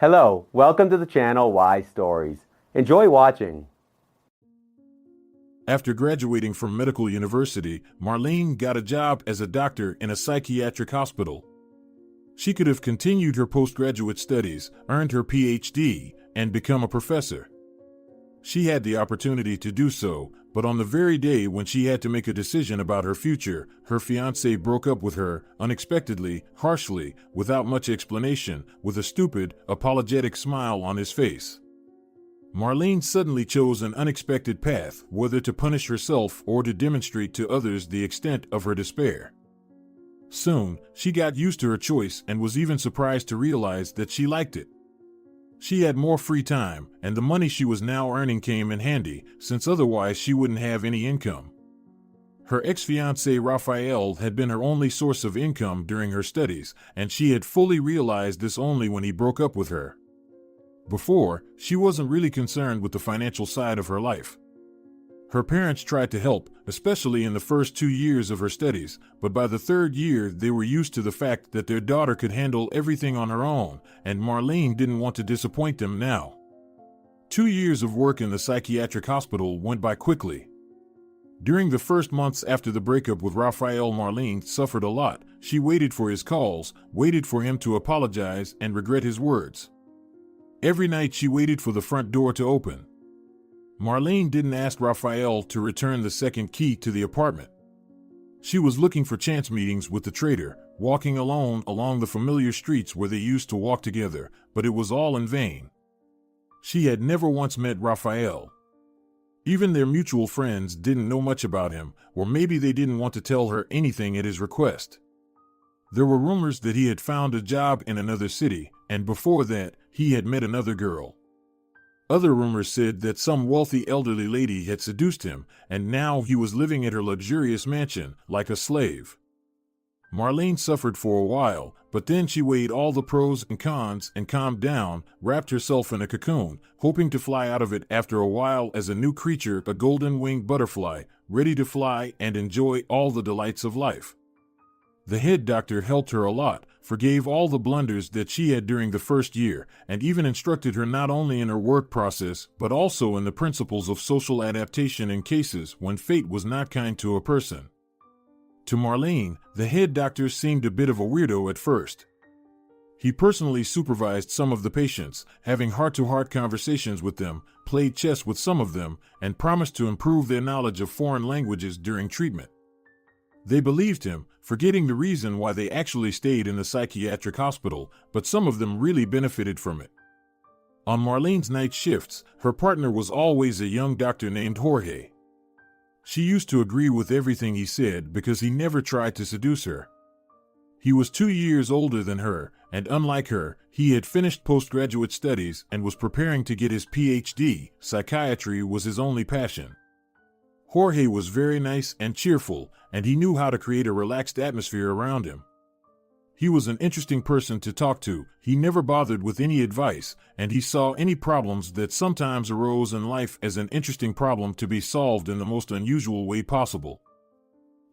Hello, welcome to the channel Why Stories. Enjoy watching. After graduating from medical university, Marlene got a job as a doctor in a psychiatric hospital. She could have continued her postgraduate studies, earned her PhD, and become a professor. She had the opportunity to do so, but on the very day when she had to make a decision about her future, her fiancé broke up with her, unexpectedly, harshly, without much explanation, with a stupid, apologetic smile on his face. Marlene suddenly chose an unexpected path, whether to punish herself or to demonstrate to others the extent of her despair. Soon, she got used to her choice and was even surprised to realize that she liked it. She had more free time, and the money she was now earning came in handy, since otherwise she wouldn't have any income. Her ex-fiancé Raphael had been her only source of income during her studies, and she had fully realized this only when he broke up with her. Before, she wasn't really concerned with the financial side of her life. Her parents tried to help, especially in the first 2 years of her studies, but by the third year they were used to the fact that their daughter could handle everything on her own, and Marlene didn't want to disappoint them now. 2 years of work in the psychiatric hospital went by quickly. During the first months after the breakup with Raphael, Marlene suffered a lot. She waited for his calls, waited for him to apologize and regret his words. Every night she waited for the front door to open. Marlene didn't ask Raphael to return the second key to the apartment. She was looking for chance meetings with the traitor, walking alone along the familiar streets where they used to walk together, but it was all in vain. She had never once met Raphael. Even their mutual friends didn't know much about him, or maybe they didn't want to tell her anything at his request. There were rumors that he had found a job in another city, and before that, he had met another girl. Other rumors said that some wealthy elderly lady had seduced him, and now he was living at her luxurious mansion, like a slave. Marlene suffered for a while, but then she weighed all the pros and cons and calmed down, wrapped herself in a cocoon, hoping to fly out of it after a while as a new creature, a golden-winged butterfly, ready to fly and enjoy all the delights of life. The head doctor helped her a lot, forgave all the blunders that she had during the first year, and even instructed her not only in her work process, but also in the principles of social adaptation in cases when fate was not kind to a person. To Marlene, the head doctor seemed a bit of a weirdo at first. He personally supervised some of the patients, having heart-to-heart conversations with them, played chess with some of them, and promised to improve their knowledge of foreign languages during treatment. They believed him, forgetting the reason why they actually stayed in the psychiatric hospital, but some of them really benefited from it. On Marlene's night shifts, her partner was always a young doctor named Jorge. She used to agree with everything he said because he never tried to seduce her. He was 2 years older than her, and unlike her, he had finished postgraduate studies and was preparing to get his PhD. Psychiatry was his only passion. Jorge was very nice and cheerful, and he knew how to create a relaxed atmosphere around him. He was an interesting person to talk to, he never bothered with any advice, and he saw any problems that sometimes arose in life as an interesting problem to be solved in the most unusual way possible.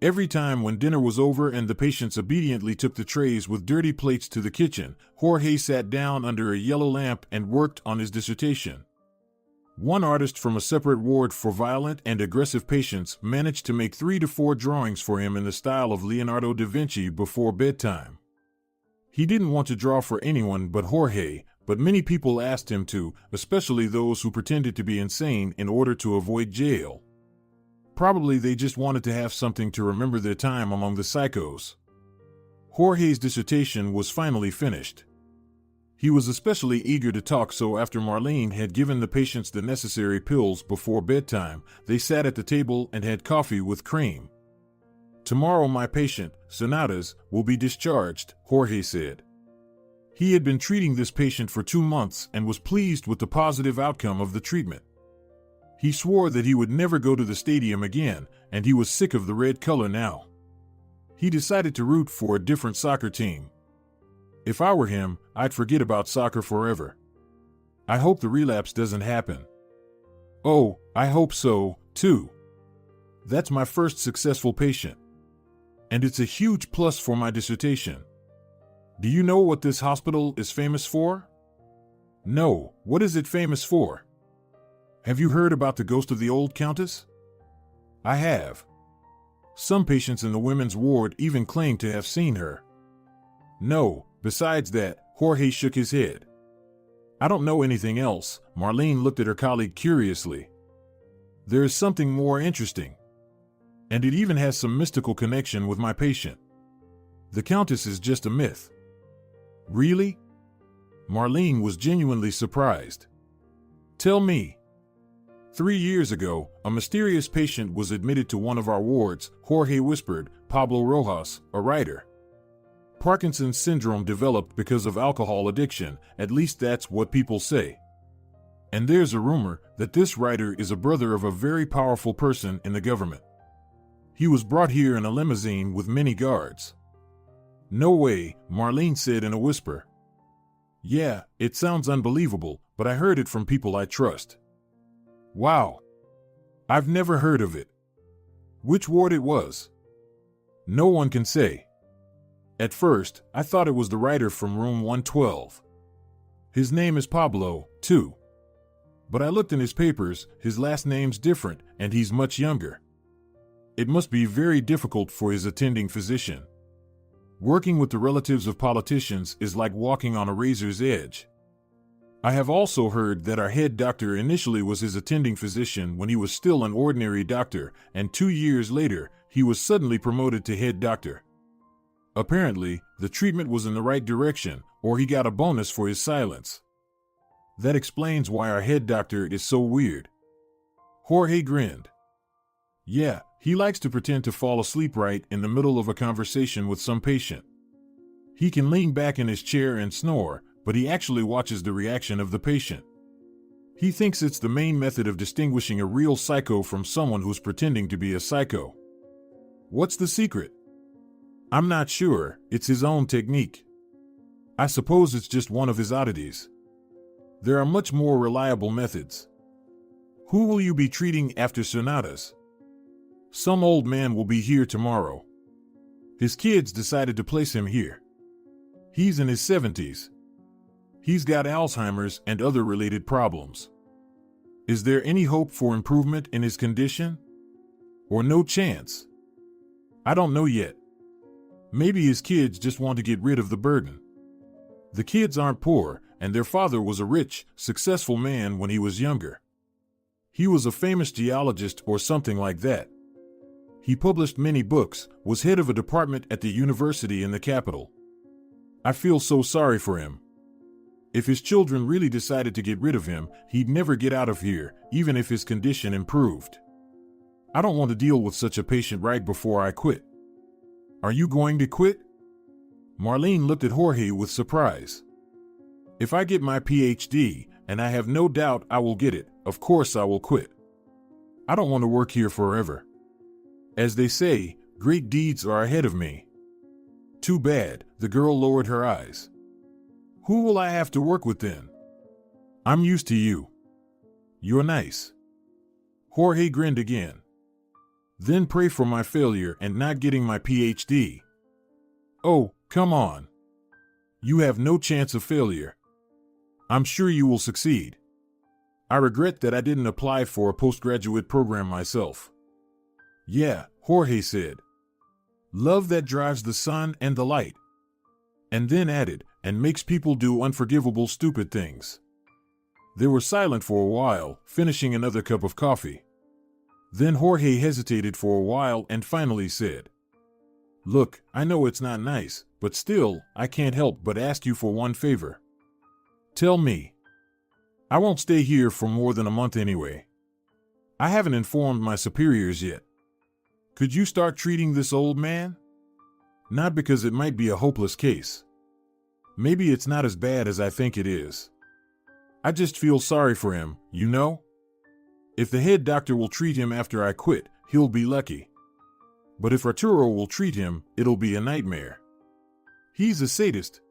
Every time when dinner was over and the patients obediently took the trays with dirty plates to the kitchen, Jorge sat down under a yellow lamp and worked on his dissertation. One artist from a separate ward for violent and aggressive patients managed to make 3 to 4 drawings for him in the style of Leonardo da Vinci before bedtime. He didn't want to draw for anyone but Jorge, but many people asked him to, especially those who pretended to be insane in order to avoid jail. Probably they just wanted to have something to remember their time among the psychos. Jorge's dissertation was finally finished. He was especially eager to talk, so after Marlene had given the patients the necessary pills before bedtime, they sat at the table and had coffee with cream. "Tomorrow my patient, Sonatas, will be discharged," Jorge said. He had been treating this patient for 2 months and was pleased with the positive outcome of the treatment. He swore that he would never go to the stadium again, and he was sick of the red color now. He decided to root for a different soccer team. "If I were him, I'd forget about soccer forever. I hope the relapse doesn't happen." "Oh, I hope so, too. That's my first successful patient. And it's a huge plus for my dissertation. Do you know what this hospital is famous for?" No, what is it famous for? Have you heard about the ghost of the old countess? I have. Some patients in the women's ward even claim to have seen her. No, besides that, Jorge shook his head. I don't know anything else. Marlene looked at her colleague curiously. There is something more interesting. And it even has some mystical connection with my patient. The countess is just a myth. Really? Marlene was genuinely surprised. Tell me. 3 years ago, a mysterious patient was admitted to one of our wards, Jorge whispered, Pablo Rojas, a writer. Parkinson's syndrome developed because of alcohol addiction, at least that's what people say. And there's a rumor that this writer is a brother of a very powerful person in the government. He was brought here in a limousine with many guards. No way, Marlene said in a whisper. Yeah, it sounds unbelievable, but I heard it from people I trust. Wow. I've never heard of it. Which ward it was? No one can say. At first, I thought it was the writer from room 112. His name is Pablo, too. But I looked in his papers, his last name's different, and he's much younger. It must be very difficult for his attending physician. Working with the relatives of politicians is like walking on a razor's edge. I have also heard that our head doctor initially was his attending physician when he was still an ordinary doctor, and 2 years later, he was suddenly promoted to head doctor. Apparently, the treatment was in the right direction, or he got a bonus for his silence. That explains why our head doctor is so weird. Jorge grinned. Yeah, he likes to pretend to fall asleep right in the middle of a conversation with some patient. He can lean back in his chair and snore, but he actually watches the reaction of the patient. He thinks it's the main method of distinguishing a real psycho from someone who's pretending to be a psycho. What's the secret? I'm not sure, it's his own technique. I suppose it's just one of his oddities. There are much more reliable methods. Who will you be treating after Sonatas? Some old man will be here tomorrow. His kids decided to place him here. He's in his 70s. He's got Alzheimer's and other related problems. Is there any hope for improvement in his condition? Or no chance? I don't know yet. Maybe his kids just want to get rid of the burden. The kids aren't poor, and their father was a rich, successful man when he was younger. He was a famous geologist or something like that. He published many books, was head of a department at the university in the capital. I feel so sorry for him. If his children really decided to get rid of him, he'd never get out of here, even if his condition improved. I don't want to deal with such a patient right before I quit. Are you going to quit? Marlene looked at Jorge with surprise. If I get my PhD, and I have no doubt I will get it, of course I will quit. I don't want to work here forever. As they say, great deeds are ahead of me. Too bad, the girl lowered her eyes. Who will I have to work with then? I'm used to you. You're nice. Jorge grinned again. Then pray for my failure and not getting my PhD. Oh, come on. You have no chance of failure. I'm sure you will succeed. I regret that I didn't apply for a postgraduate program myself. Yeah, Jorge said. Love that drives the sun and the light. And then added, and makes people do unforgivable stupid things. They were silent for a while, finishing another cup of coffee. Then Jorge hesitated for a while and finally said, Look, I know it's not nice, but still, I can't help but ask you for one favor. Tell me. I won't stay here for more than a month anyway. I haven't informed my superiors yet. Could you start treating this old man? Not because it might be a hopeless case. Maybe it's not as bad as I think it is. I just feel sorry for him, you know? If the head doctor will treat him after I quit, he'll be lucky. But if Arturo will treat him, it'll be a nightmare. He's a sadist.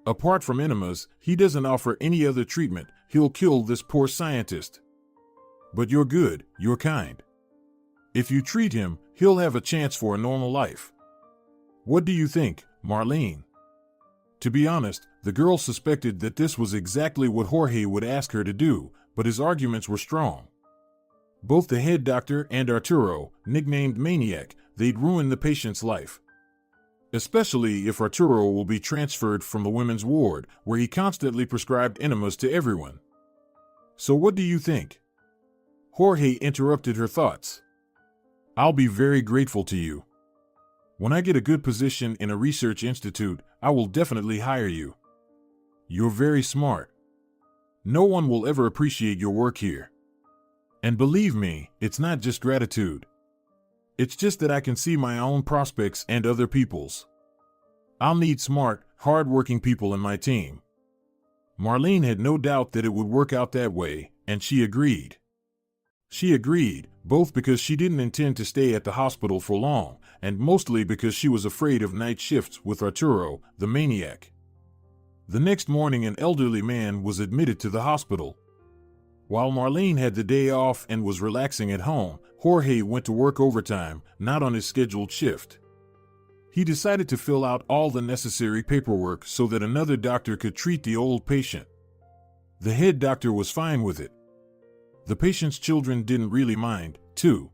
Apart from enemas, he doesn't offer any other treatment. He'll kill this poor scientist. But you're good, you're kind. If you treat him, he'll have a chance for a normal life. What do you think, Marlene? To be honest, The girl suspected that this was exactly what Jorge would ask her to do, but his arguments were strong. Both the head doctor and Arturo, nicknamed Maniac, they'd ruin the patient's life. Especially if Arturo will be transferred from the women's ward, where he constantly prescribed enemas to everyone. So what do you think? Jorge interrupted her thoughts. I'll be very grateful to you. When I get a good position in a research institute, I will definitely hire you. You're very smart. No one will ever appreciate your work here. And believe me, it's not just gratitude. It's just that I can see my own prospects and other people's. I'll need smart, hard-working people in my team. Marlene had no doubt that it would work out that way, and she agreed. She agreed, both because she didn't intend to stay at the hospital for long, and mostly because she was afraid of night shifts with Arturo, the maniac. The next morning, an elderly man was admitted to the hospital. While Marlene had the day off and was relaxing at home, Jorge went to work overtime, not on his scheduled shift. He decided to fill out all the necessary paperwork so that another doctor could treat the old patient. The head doctor was fine with it. The patient's children didn't really mind, too.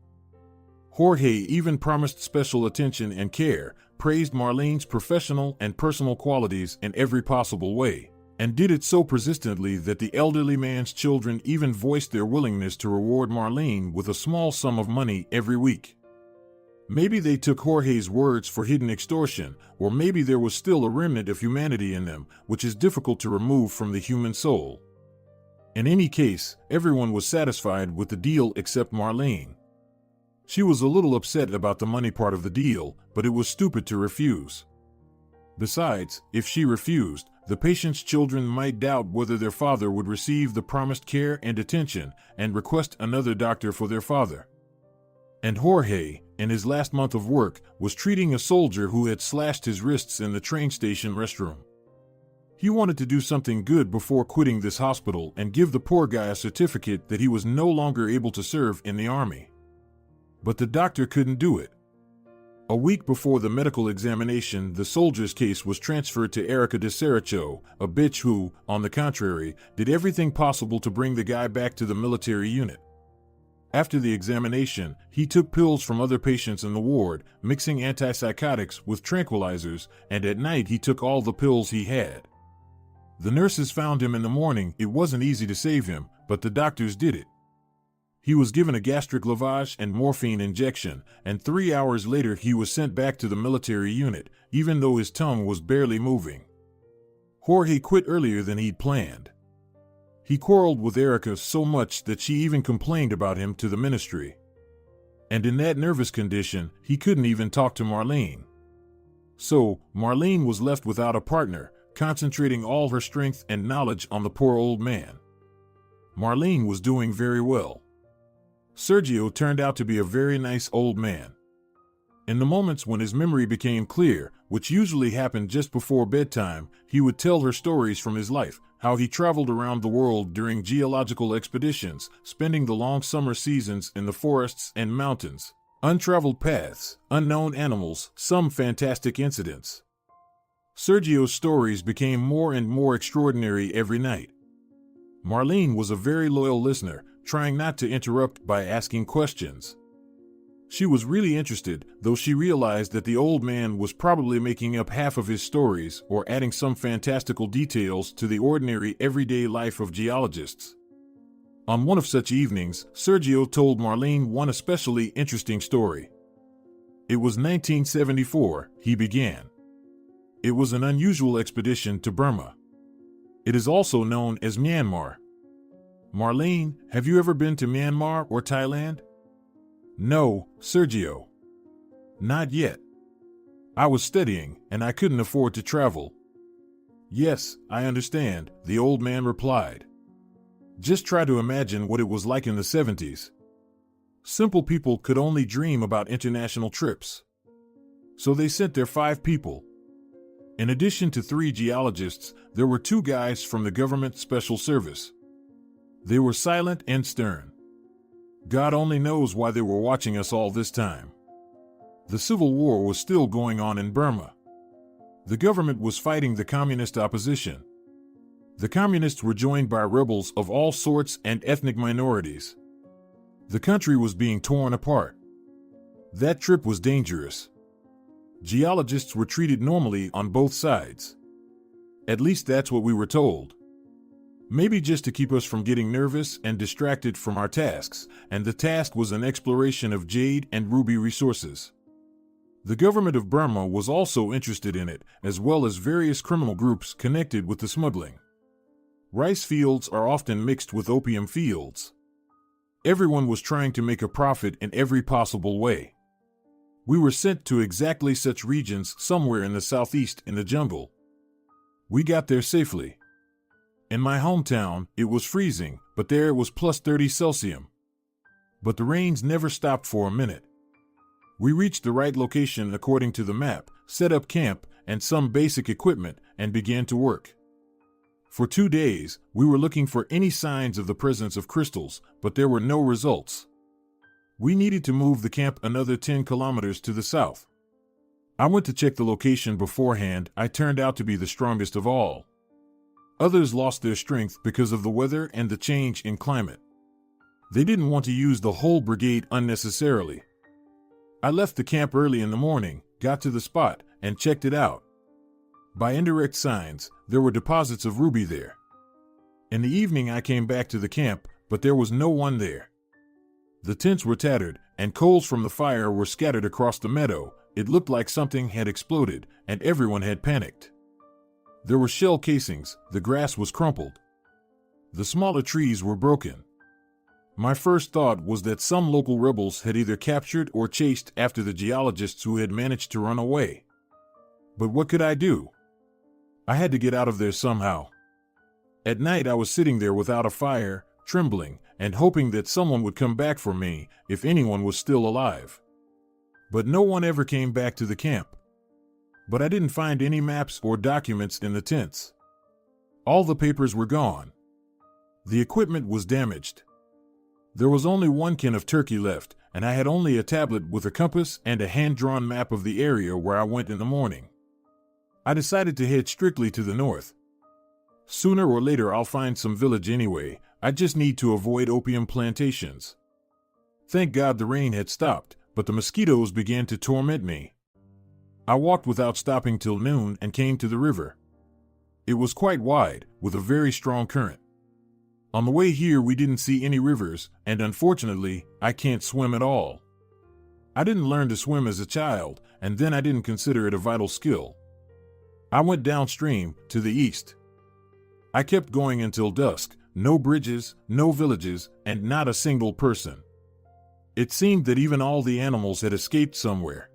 Jorge even promised special attention and care, praised Marlene's professional and personal qualities in every possible way, and did it so persistently that the elderly man's children even voiced their willingness to reward Marlene with a small sum of money every week. Maybe they took Jorge's words for hidden extortion, or maybe there was still a remnant of humanity in them, which is difficult to remove from the human soul. In any case, everyone was satisfied with the deal except Marlene. She was a little upset about the money part of the deal, but it was stupid to refuse. Besides, if she refused, the patient's children might doubt whether their father would receive the promised care and attention, and request another doctor for their father. And Jorge, in his last month of work, was treating a soldier who had slashed his wrists in the train station restroom. He wanted to do something good before quitting this hospital and give the poor guy a certificate that he was no longer able to serve in the army. But the doctor couldn't do it. A week before the medical examination, the soldier's case was transferred to Erica de Saracho, a bitch who, on the contrary, did everything possible to bring the guy back to the military unit. After the examination, he took pills from other patients in the ward, mixing antipsychotics with tranquilizers, and at night he took all the pills he had. The nurses found him in the morning. It wasn't easy to save him, but the doctors did it. He was given a gastric lavage and morphine injection, and 3 hours later he was sent back to the military unit, even though his tongue was barely moving. Jorge quit earlier than he'd planned. He quarreled with Erica so much that she even complained about him to the ministry. And in that nervous condition, he couldn't even talk to Marlene. So, Marlene was left without a partner, concentrating all her strength and knowledge on the poor old man. Marlene was doing very well. Sergio turned out to be a very nice old man. In the moments when his memory became clear, which usually happened just before bedtime, he would tell her stories from his life, how he traveled around the world during geological expeditions, spending the long summer seasons in the forests and mountains, untraveled paths, unknown animals, some fantastic incidents. Sergio's stories became more and more extraordinary every night. Marlene was a very loyal listener, trying not to interrupt by asking questions. She was really interested, though she realized that the old man was probably making up half of his stories or adding some fantastical details to the ordinary everyday life of geologists. On one of such evenings, Sergio told Marlene one especially interesting story. It was 1974, he began. It was an unusual expedition to Burma. It is also known as Myanmar. Marlene, have you ever been to Myanmar or Thailand? No, Sergio. Not yet. I was studying, and I couldn't afford to travel. Yes, I understand, the old man replied. Just try to imagine what it was like in the 70s. Simple people could only dream about international trips. So they sent their 5 people. In addition to 3 geologists, there were 2 guys from the government special service. They were silent and stern. God only knows why they were watching us all this time. The civil war was still going on in Burma. The government was fighting the communist opposition. The communists were joined by rebels of all sorts and ethnic minorities. The country was being torn apart. That trip was dangerous. Geologists were treated normally on both sides. At least that's what we were told. Maybe just to keep us from getting nervous and distracted from our tasks, and the task was an exploration of jade and ruby resources. The government of Burma was also interested in it, as well as various criminal groups connected with the smuggling. Rice fields are often mixed with opium fields. Everyone was trying to make a profit in every possible way. We were sent to exactly such regions somewhere in the southeast in the jungle. We got there safely. In my hometown, it was freezing, but there it was plus 30 Celsius. But the rains never stopped for a minute. We reached the right location according to the map, set up camp and some basic equipment, and began to work. For 2 days, we were looking for any signs of the presence of crystals, but there were no results. We needed to move the camp another 10 kilometers to the south. I went to check the location beforehand. I turned out to be the strongest of all. Others lost their strength because of the weather and the change in climate. They didn't want to use the whole brigade unnecessarily. I left the camp early in the morning, got to the spot, and checked it out. By indirect signs, there were deposits of ruby there. In the evening I came back to the camp, but there was no one there. The tents were tattered, and coals from the fire were scattered across the meadow. It looked like something had exploded, and everyone had panicked. There were shell casings, the grass was crumpled. The smaller trees were broken. My first thought was that some local rebels had either captured or chased after the geologists who had managed to run away. But what could I do? I had to get out of there somehow. At night I was sitting there without a fire, trembling, and hoping that someone would come back for me if anyone was still alive. But no one ever came back to the camp. But I didn't find any maps or documents in the tents. All the papers were gone. The equipment was damaged. There was only one can of turkey left, and I had only a tablet with a compass and a hand-drawn map of the area where I went in the morning. I decided to head strictly to the north. Sooner or later I'll find some village anyway. I just need to avoid opium plantations. Thank God the rain had stopped, but the mosquitoes began to torment me. I walked without stopping till noon and came to the river. It was quite wide, with a very strong current. On the way here we didn't see any rivers, and unfortunately, I can't swim at all. I didn't learn to swim as a child, and then I didn't consider it a vital skill. I went downstream, to the east. I kept going until dusk. No bridges, no villages, and not a single person. It seemed that even all the animals had escaped somewhere.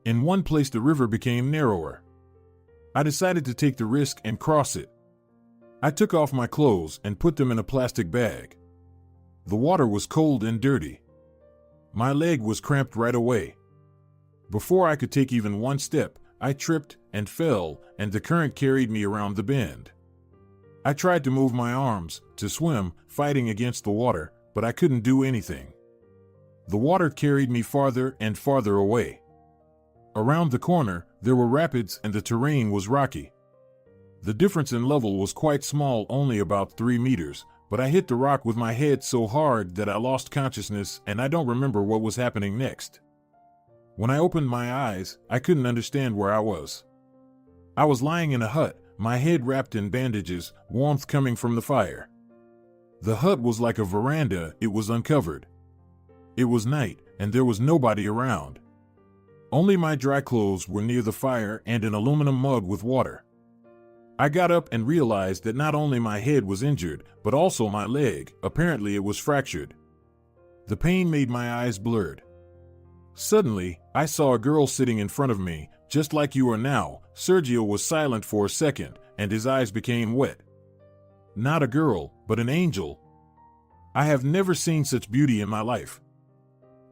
In one place the river became narrower. I decided to take the risk and cross it. I took off my clothes and put them in a plastic bag. The water was cold and dirty. My leg was cramped right away. Before I could take even one step, I tripped and fell, and the current carried me around the bend. I tried to move my arms, to swim, fighting against the water, but I couldn't do anything. The water carried me farther and farther away. Around the corner, there were rapids and the terrain was rocky. The difference in level was quite small, only about 3 meters, but I hit the rock with my head so hard that I lost consciousness and I don't remember what was happening next. When I opened my eyes, I couldn't understand where I was. I was lying in a hut, my head wrapped in bandages, warmth coming from the fire. The hut was like a veranda, it was uncovered. It was night, and there was nobody around. Only my dry clothes were near the fire and an aluminum mug with water. I got up and realized that not only my head was injured, but also my leg. Apparently it was fractured. The pain made my eyes blurred. Suddenly, I saw a girl sitting in front of me, just like you are now. Sergio was silent for a second, and his eyes became wet. Not a girl, but an angel. I have never seen such beauty in my life.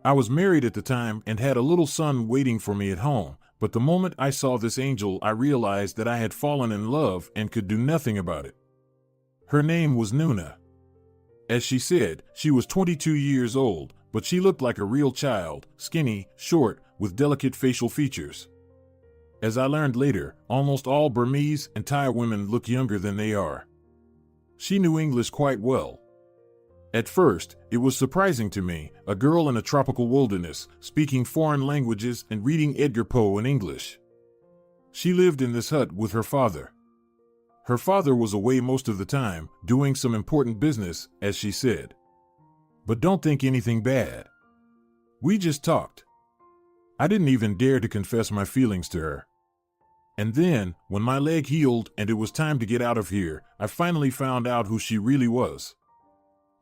I was married at the time and had a little son waiting for me at home, but the moment I saw this angel I realized that I had fallen in love and could do nothing about it. Her name was Nuna. As she said, she was 22 years old, but she looked like a real child, skinny, short, with delicate facial features. As I learned later, almost all Burmese and Thai women look younger than they are. She knew English quite well. At first, it was surprising to me, a girl in a tropical wilderness, speaking foreign languages and reading Edgar Poe in English. She lived in this hut with her father. Her father was away most of the time, doing some important business, as she said. But don't think anything bad. We just talked. I didn't even dare to confess my feelings to her. And then, when my leg healed and it was time to get out of here, I finally found out who she really was.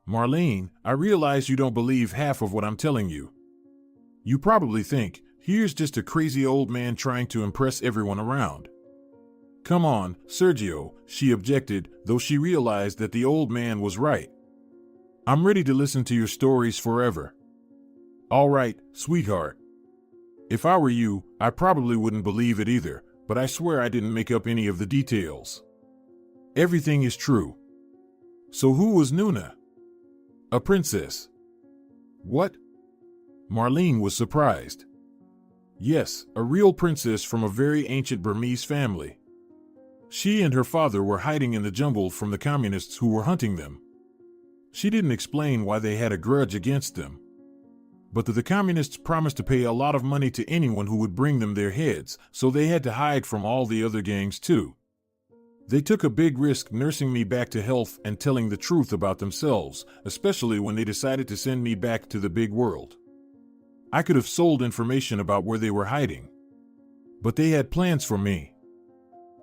Marlene, I realize you don't believe half of what I'm telling you. You probably think, here's just a crazy old man trying to impress everyone around. Come on, Sergio, she objected, though she realized that the old man was right. I'm ready to listen to your stories forever. All right, sweetheart. If I were you, I probably wouldn't believe it either, but I swear I didn't make up any of the details. Everything is true. So who was Nuna? A princess. What? Marlene was surprised. Yes, a real princess from a very ancient Burmese family. She and her father were hiding in the jungle from the communists who were hunting them. She didn't explain why they had a grudge against them. But the communists promised to pay a lot of money to anyone who would bring them their heads, so they had to hide from all the other gangs too. They took a big risk nursing me back to health and telling the truth about themselves, especially when they decided to send me back to the big world. I could have sold information about where they were hiding. But they had plans for me.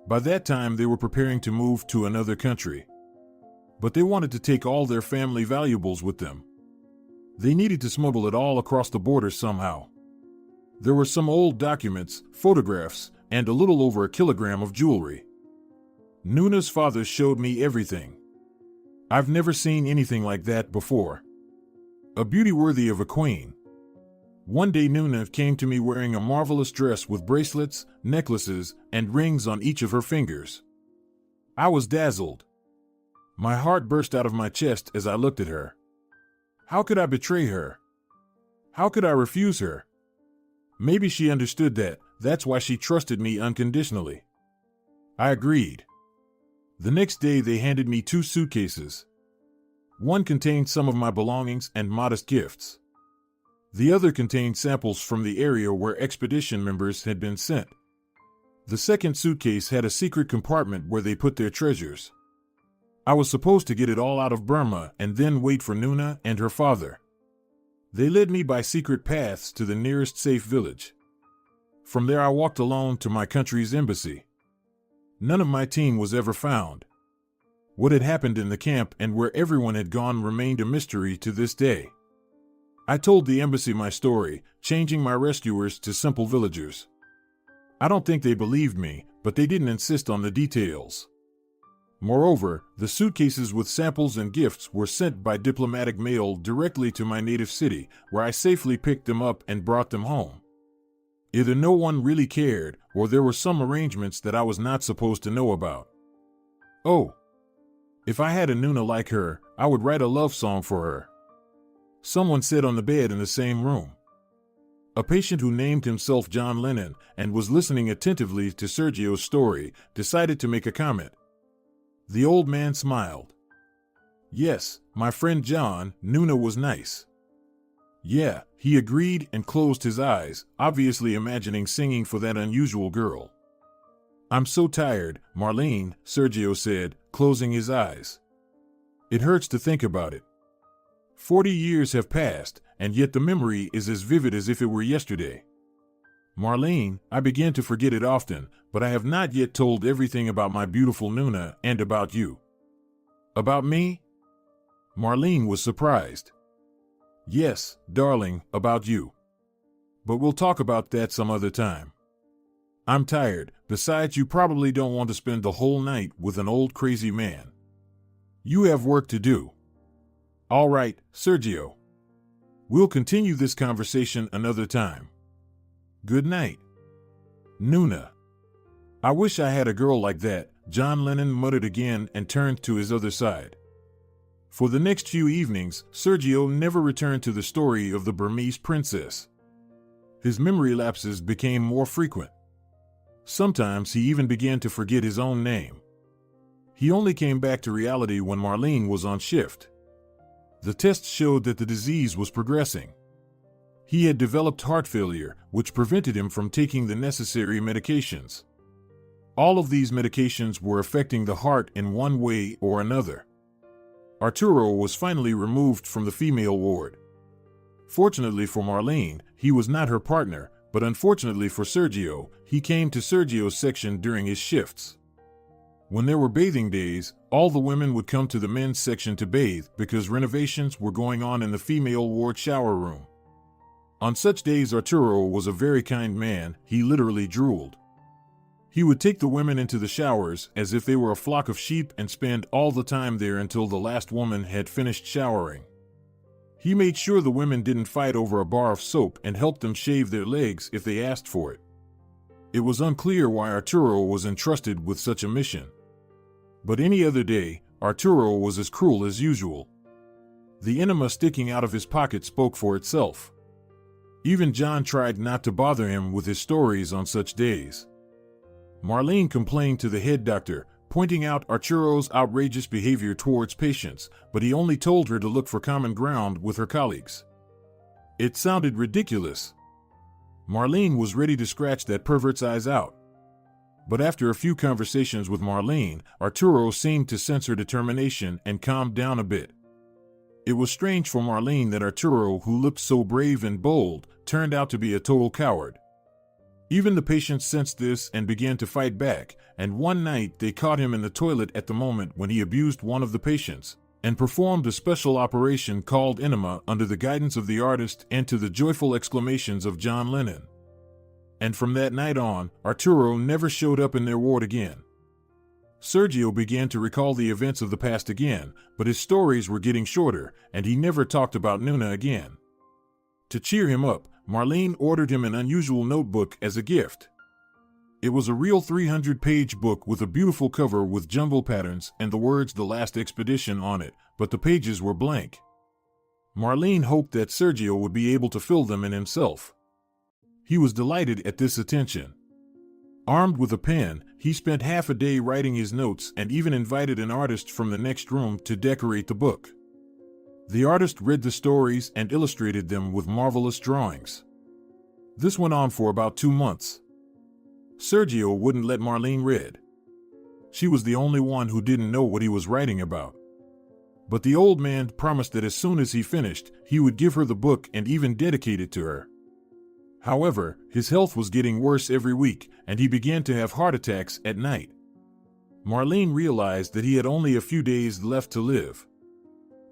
By that time, they were preparing to move to another country. But they wanted to take all their family valuables with them. They needed to smuggle it all across the border somehow. There were some old documents, photographs, and a little over a kilogram of jewelry. Nuna's father showed me everything. I've never seen anything like that before. A beauty worthy of a queen. One day Nuna came to me wearing a marvelous dress with bracelets, necklaces, and rings on each of her fingers. I was dazzled. My heart burst out of my chest as I looked at her. How could I betray her? How could I refuse her? Maybe she understood that's why she trusted me unconditionally. I agreed. The next day they handed me 2 suitcases. One contained some of my belongings and modest gifts. The other contained samples from the area where expedition members had been sent. The second suitcase had a secret compartment where they put their treasures. I was supposed to get it all out of Burma and then wait for Nuna and her father. They led me by secret paths to the nearest safe village. From there I walked alone to my country's embassy. None of my team was ever found. What had happened in the camp and where everyone had gone remained a mystery to this day. I told the embassy my story, changing my rescuers to simple villagers. I don't think they believed me, but they didn't insist on the details. Moreover, the suitcases with samples and gifts were sent by diplomatic mail directly to my native city, where I safely picked them up and brought them home. Either no one really cared, or there were some arrangements that I was not supposed to know about. Oh, if I had a Nuna like her, I would write a love song for her. Someone said on the bed in the same room. A patient who named himself John Lennon and was listening attentively to Sergio's story decided to make a comment. The old man smiled. Yes, my friend John, Nuna was nice. Yeah, he agreed and closed his eyes, obviously imagining singing for that unusual girl. I'm so tired, Marlene, Sergio said, closing his eyes. It hurts to think about it. 40 years have passed, and yet the memory is as vivid as if it were yesterday. Marlene, I begin to forget it often, but I have not yet told everything about my beautiful Nuna and about you. About me? Marlene was surprised. Yes, darling, about you. But we'll talk about that some other time. I'm tired, besides you probably don't want to spend the whole night with an old crazy man. You have work to do. All right, Sergio. We'll continue this conversation another time. Good night. Nuna. I wish I had a girl like that, John Lennon muttered again and turned to his other side. For the next few evenings, Sergio never returned to the story of the Burmese princess. His memory lapses became more frequent. Sometimes he even began to forget his own name. He only came back to reality when Marlene was on shift. The tests showed that the disease was progressing. He had developed heart failure, which prevented him from taking the necessary medications. All of these medications were affecting the heart in one way or another. Arturo was finally removed from the female ward. Fortunately for Marlene, he was not her partner, but unfortunately for Sergio, he came to Sergio's section during his shifts. When there were bathing days, all the women would come to the men's section to bathe because renovations were going on in the female ward shower room. On such days, Arturo was a very kind man. He literally drooled. He would take the women into the showers as if they were a flock of sheep and spend all the time there until the last woman had finished showering. He made sure the women didn't fight over a bar of soap and helped them shave their legs if they asked for it. It was unclear why Arturo was entrusted with such a mission. But any other day, Arturo was as cruel as usual. The enema sticking out of his pocket spoke for itself. Even John tried not to bother him with his stories on such days. Marlene complained to the head doctor, pointing out Arturo's outrageous behavior towards patients, but he only told her to look for common ground with her colleagues. It sounded ridiculous. Marlene was ready to scratch that pervert's eyes out. But after a few conversations with Marlene, Arturo seemed to sense her determination and calmed down a bit. It was strange for Marlene that Arturo, who looked so brave and bold, turned out to be a total coward. Even the patients sensed this and began to fight back, and one night they caught him in the toilet at the moment when he abused one of the patients, and performed a special operation called enema under the guidance of the artist and to the joyful exclamations of John Lennon. And from that night on, Arturo never showed up in their ward again. Sergio began to recall the events of the past again, but his stories were getting shorter, and he never talked about Nuna again. To cheer him up, Marlene ordered him an unusual notebook as a gift. It was a real 300-page book with a beautiful cover with jumble patterns and the words "The Last Expedition" on it, but the pages were blank. Marlene hoped that Sergio would be able to fill them in himself. He was delighted at this attention. Armed with a pen, he spent half a day writing his notes and even invited an artist from the next room to decorate the book. The artist read the stories and illustrated them with marvelous drawings. This went on for about 2 months. Sergio wouldn't let Marlene read. She was the only one who didn't know what he was writing about. But the old man promised that as soon as he finished, he would give her the book and even dedicate it to her. However, his health was getting worse every week, and he began to have heart attacks at night. Marlene realized that he had only a few days left to live.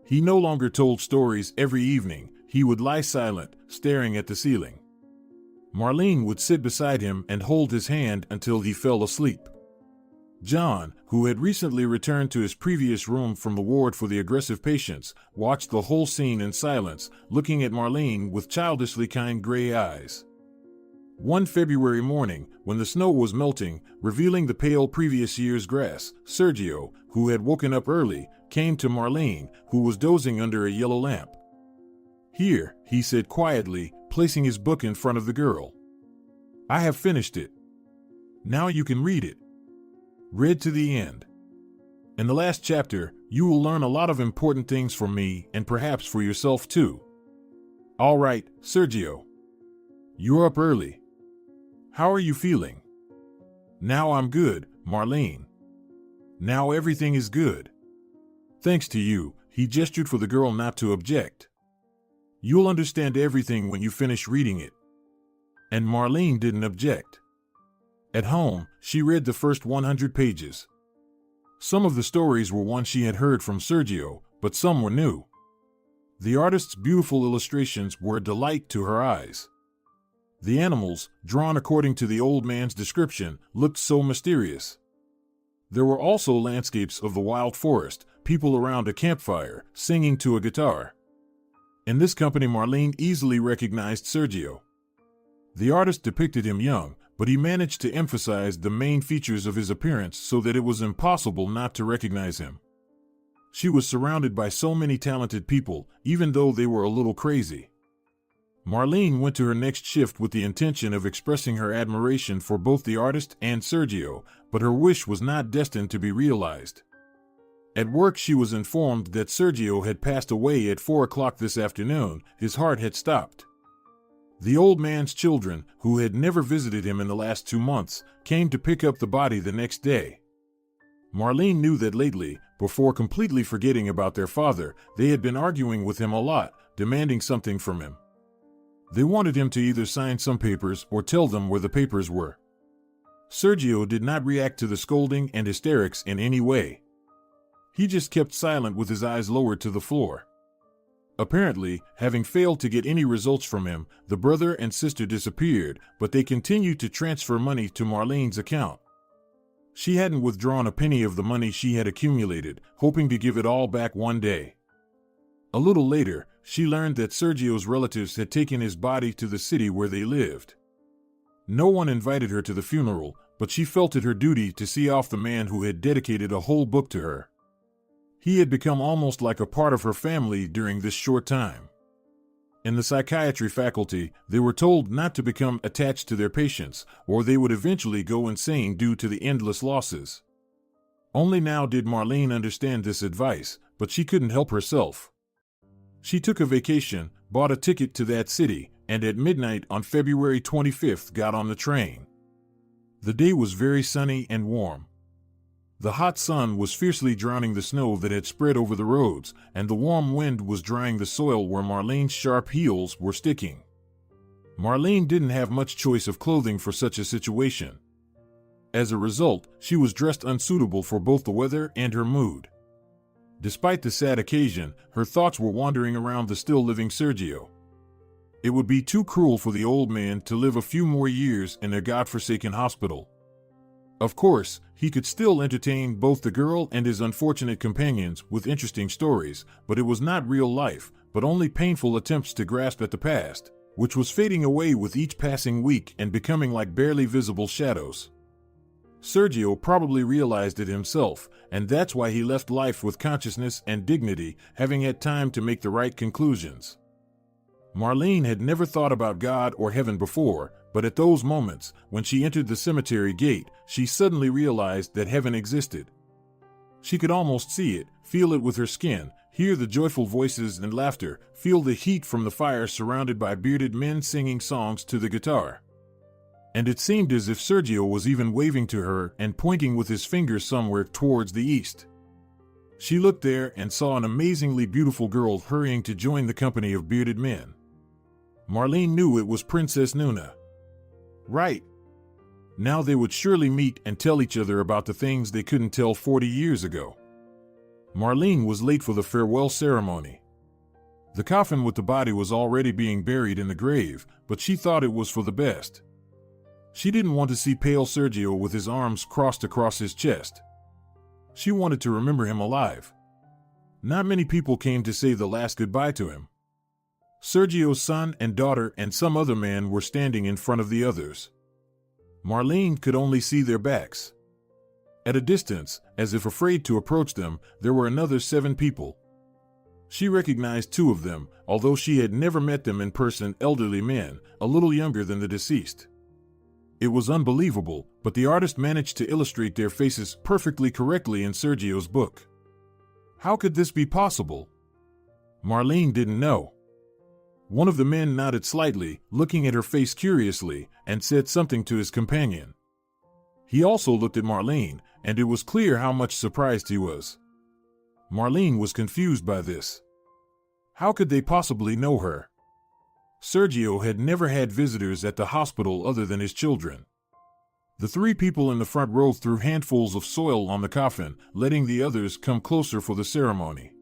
He no longer told stories every evening. He would lie silent, staring at the ceiling. Marlene would sit beside him and hold his hand until he fell asleep. John, who had recently returned to his previous room from the ward for the aggressive patients, watched the whole scene in silence, looking at Marlene with childishly kind gray eyes. One February morning, when the snow was melting, revealing the pale previous year's grass, Sergio, who had woken up early, came to Marlene, who was dozing under a yellow lamp. "Here," he said quietly, placing his book in front of the girl. "I have finished it. Now you can read it. Read to the end. In the last chapter, you will learn a lot of important things from me and perhaps for yourself too. All right, Sergio. You're up early. How are you feeling?" "Now I'm good, Marlene. Now everything is good. Thanks to you." He gestured for the girl not to object. "You'll understand everything when you finish reading it." And Marlene didn't object. At home, she read the first 100 pages. Some of the stories were ones she had heard from Sergio, but some were new. The artist's beautiful illustrations were a delight to her eyes. The animals, drawn according to the old man's description, looked so mysterious. There were also landscapes of the wild forest, people around a campfire, singing to a guitar. In this company, Marlene easily recognized Sergio. The artist depicted him young, but he managed to emphasize the main features of his appearance so that it was impossible not to recognize him. She was surrounded by so many talented people, even though they were a little crazy. Marlene went to her next shift with the intention of expressing her admiration for both the artist and Sergio, but her wish was not destined to be realized. At work, she was informed that Sergio had passed away at 4 o'clock this afternoon. His heart had stopped. The old man's children, who had never visited him in the last 2 months, came to pick up the body the next day. Marlene knew that lately, before completely forgetting about their father, they had been arguing with him a lot, demanding something from him. They wanted him to either sign some papers or tell them where the papers were. Sergio did not react to the scolding and hysterics in any way. He just kept silent with his eyes lowered to the floor. Apparently, having failed to get any results from him, the brother and sister disappeared, but they continued to transfer money to Marlene's account. She hadn't withdrawn a penny of the money she had accumulated, hoping to give it all back one day. A little later, she learned that Sergio's relatives had taken his body to the city where they lived. No one invited her to the funeral, but she felt it her duty to see off the man who had dedicated a whole book to her. He had become almost like a part of her family during this short time. In the psychiatry faculty, they were told not to become attached to their patients, or they would eventually go insane due to the endless losses. Only now did Marlene understand this advice, but she couldn't help herself. She took a vacation, bought a ticket to that city, and at midnight on February 25th got on the train. The day was very sunny and warm. The hot sun was fiercely drowning the snow that had spread over the roads, and the warm wind was drying the soil where Marlene's sharp heels were sticking. Marlene didn't have much choice of clothing for such a situation. As a result, she was dressed unsuitable for both the weather and her mood. Despite the sad occasion, her thoughts were wandering around the still-living Sergio. It would be too cruel for the old man to live a few more years in a godforsaken hospital. Of course, he could still entertain both the girl and his unfortunate companions with interesting stories, but it was not real life, but only painful attempts to grasp at the past, which was fading away with each passing week and becoming like barely visible shadows. Sergio probably realized it himself, and that's why he left life with consciousness and dignity, having had time to make the right conclusions. Marlene had never thought about God or heaven before, but at those moments, when she entered the cemetery gate, she suddenly realized that heaven existed. She could almost see it, feel it with her skin, hear the joyful voices and laughter, feel the heat from the fire surrounded by bearded men singing songs to the guitar. And it seemed as if Sergio was even waving to her and pointing with his finger somewhere towards the east. She looked there and saw an amazingly beautiful girl hurrying to join the company of bearded men. Marlene knew it was Princess Nuna. Right. Now they would surely meet and tell each other about the things they couldn't tell 40 years ago. Marlene was late for the farewell ceremony. The coffin with the body was already being buried in the grave, but she thought it was for the best. She didn't want to see pale Sergio with his arms crossed across his chest. She wanted to remember him alive. Not many people came to say the last goodbye to him. Sergio's son and daughter and some other man were standing in front of the others. Marlene could only see their backs. At a distance, as if afraid to approach them, there were another 7 people. She recognized 2 of them, although she had never met them in person, elderly men, a little younger than the deceased. It was unbelievable, but the artist managed to illustrate their faces perfectly correctly in Sergio's book. How could this be possible? Marlene didn't know. One of the men nodded slightly, looking at her face curiously, and said something to his companion. He also looked at Marlene, and it was clear how much surprised he was. Marlene was confused by this. How could they possibly know her? Sergio had never had visitors at the hospital other than his children. The 3 people in the front row threw handfuls of soil on the coffin, letting the others come closer for the ceremony.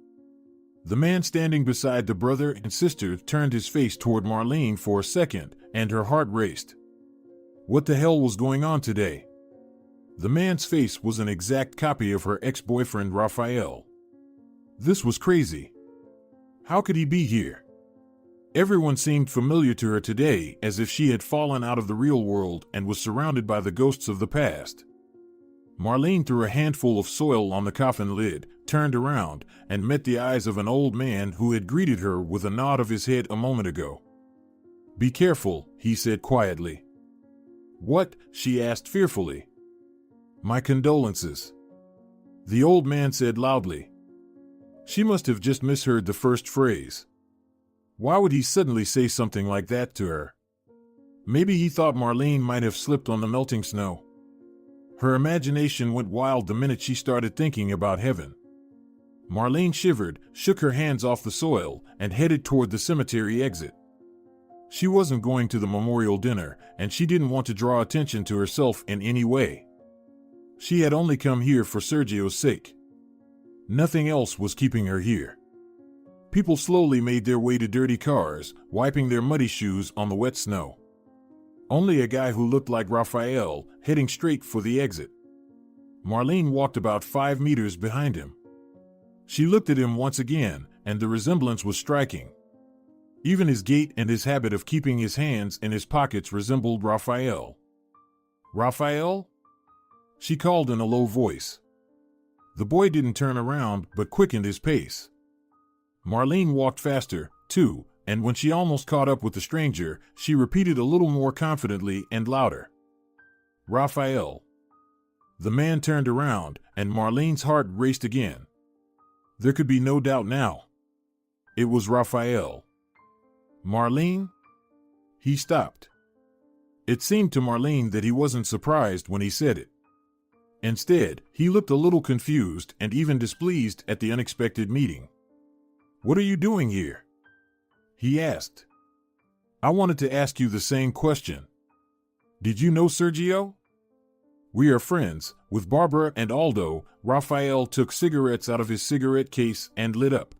The man standing beside the brother and sister turned his face toward Marlene for a second, and her heart raced. What the hell was going on today? The man's face was an exact copy of her ex-boyfriend Rafael. This was crazy. How could he be here? Everyone seemed familiar to her today, as if she had fallen out of the real world and was surrounded by the ghosts of the past. Marlene threw a handful of soil on the coffin lid, turned around, and met the eyes of an old man who had greeted her with a nod of his head a moment ago. Be careful, he said quietly. What? She asked fearfully. My condolences, the old man said loudly. She must have just misheard the first phrase. Why would he suddenly say something like that to her? Maybe he thought Marlene might have slipped on the melting snow. Her imagination went wild the minute she started thinking about heaven. Marlene shivered, shook her hands off the soil, and headed toward the cemetery exit. She wasn't going to the memorial dinner, and she didn't want to draw attention to herself in any way. She had only come here for Sergio's sake. Nothing else was keeping her here. People slowly made their way to dirty cars, wiping their muddy shoes on the wet snow. Only a guy who looked like Raphael, heading straight for the exit. Marlene walked about 5 meters behind him. She looked at him once again, and the resemblance was striking. Even his gait and his habit of keeping his hands in his pockets resembled Raphael. Raphael? She called in a low voice. The boy didn't turn around, but quickened his pace. Marlene walked faster, too, and when she almost caught up with the stranger, she repeated a little more confidently and louder. Raphael. The man turned around, and Marlene's heart raced again. There could be no doubt now. It was Raphael. Marlene? He stopped. It seemed to Marlene that he wasn't surprised when he said it. Instead, he looked a little confused and even displeased at the unexpected meeting. What are you doing here? He asked. I wanted to ask you the same question. Did you know Sergio? We are friends. With Barbara and Aldo, Raphael took cigarettes out of his cigarette case and lit up.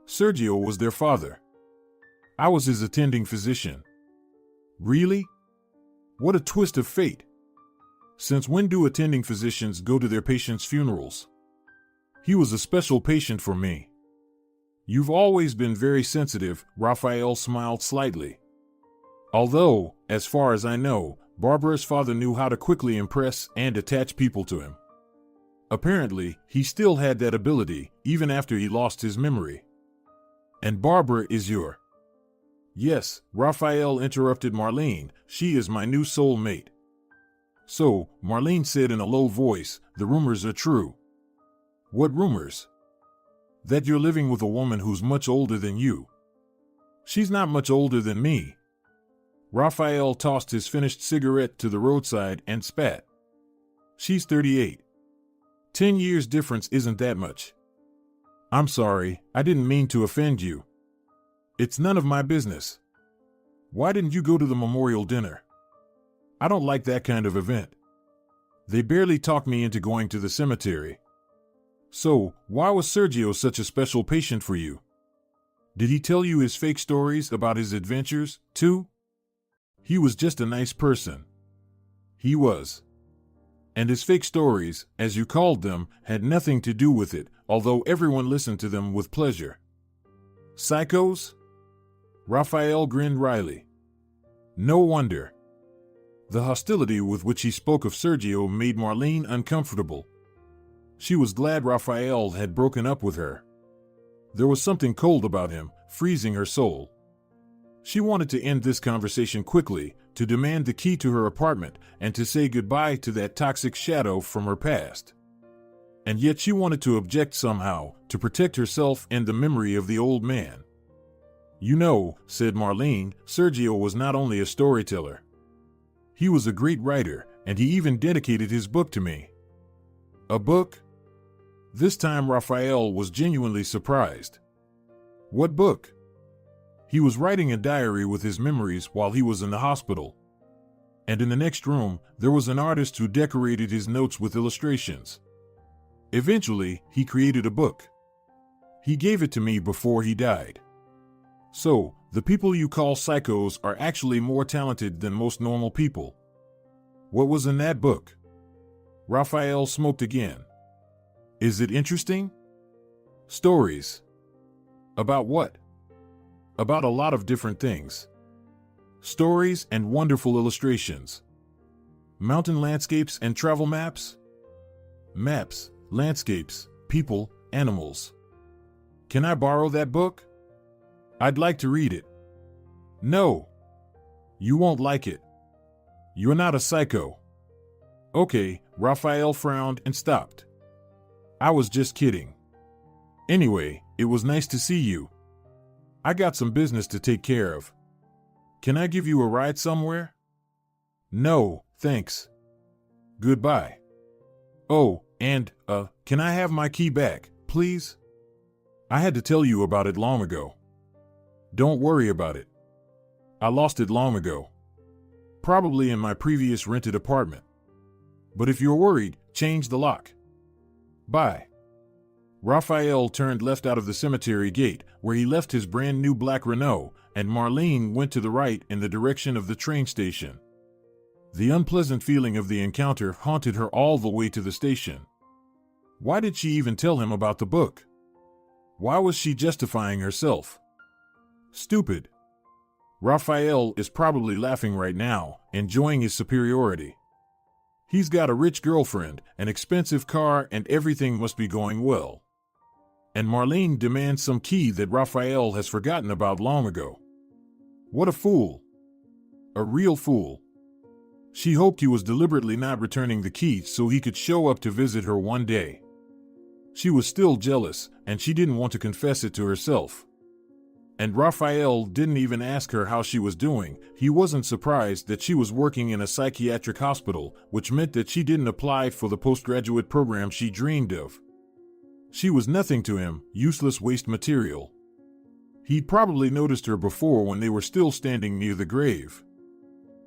Sergio was their father. I was his attending physician. Really? What a twist of fate. Since when do attending physicians go to their patients' funerals? He was a special patient for me. You've always been very sensitive, Raphael smiled slightly. Although, as far as I know, Barbara's father knew how to quickly impress and attach people to him. Apparently, he still had that ability, even after he lost his memory. And Barbara is your... Yes, Raphael interrupted Marlene, she is my new soulmate. So, Marlene said in a low voice, the rumors are true. What rumors? That you're living with a woman who's much older than you. She's not much older than me. Raphael tossed his finished cigarette to the roadside and spat. She's 38. 10 years difference isn't that much. I'm sorry, I didn't mean to offend you. It's none of my business. Why didn't you go to the memorial dinner? I don't like that kind of event. They barely talked me into going to the cemetery. So, why was Sergio such a special patient for you? Did he tell you his fake stories about his adventures, too? He was just a nice person. He was. And his fake stories, as you called them, had nothing to do with it, although everyone listened to them with pleasure. Psychos? Raphael grinned wryly. No wonder. The hostility with which he spoke of Sergio made Marlene uncomfortable. She was glad Raphael had broken up with her. There was something cold about him, freezing her soul. She wanted to end this conversation quickly, to demand the key to her apartment, and to say goodbye to that toxic shadow from her past. And yet she wanted to object somehow, to protect herself and the memory of the old man. You know, said Marlene, Sergio was not only a storyteller. He was a great writer, and he even dedicated his book to me. A book? This time Raphael was genuinely surprised. What book? He was writing a diary with his memories while he was in the hospital. And in the next room, there was an artist who decorated his notes with illustrations. Eventually, he created a book. He gave it to me before he died. So, the people you call psychos are actually more talented than most normal people. What was in that book? Raphael smoked again. Is it interesting? Stories. About what? About a lot of different things. Stories and wonderful illustrations. Mountain landscapes and travel maps? Maps, landscapes, people, animals. Can I borrow that book? I'd like to read it. No. You won't like it. You're not a psycho. Okay, Raphael frowned and stopped. I was just kidding. Anyway, it was nice to see you. I got some business to take care of. Can I give you a ride somewhere? No, thanks. Goodbye. Oh, and, can I have my key back, please? I had to tell you about it long ago. Don't worry about it. I lost it long ago. Probably in my previous rented apartment. But if you're worried, change the lock. Bye. Raphael turned left out of the cemetery gate, where he left his brand new black Renault, and Marlene went to the right in the direction of the train station. The unpleasant feeling of the encounter haunted her all the way to the station. Why did she even tell him about the book? Why was she justifying herself? Stupid. Raphael is probably laughing right now, enjoying his superiority. He's got a rich girlfriend, an expensive car, and everything must be going well. And Marlene demands some key that Raphael has forgotten about long ago. What a fool. A real fool. She hoped he was deliberately not returning the key so he could show up to visit her one day. She was still jealous, and she didn't want to confess it to herself. And Raphael didn't even ask her how she was doing. He wasn't surprised that she was working in a psychiatric hospital, which meant that she didn't apply for the postgraduate program she dreamed of. She was nothing to him, useless waste material. He'd probably noticed her before when they were still standing near the grave.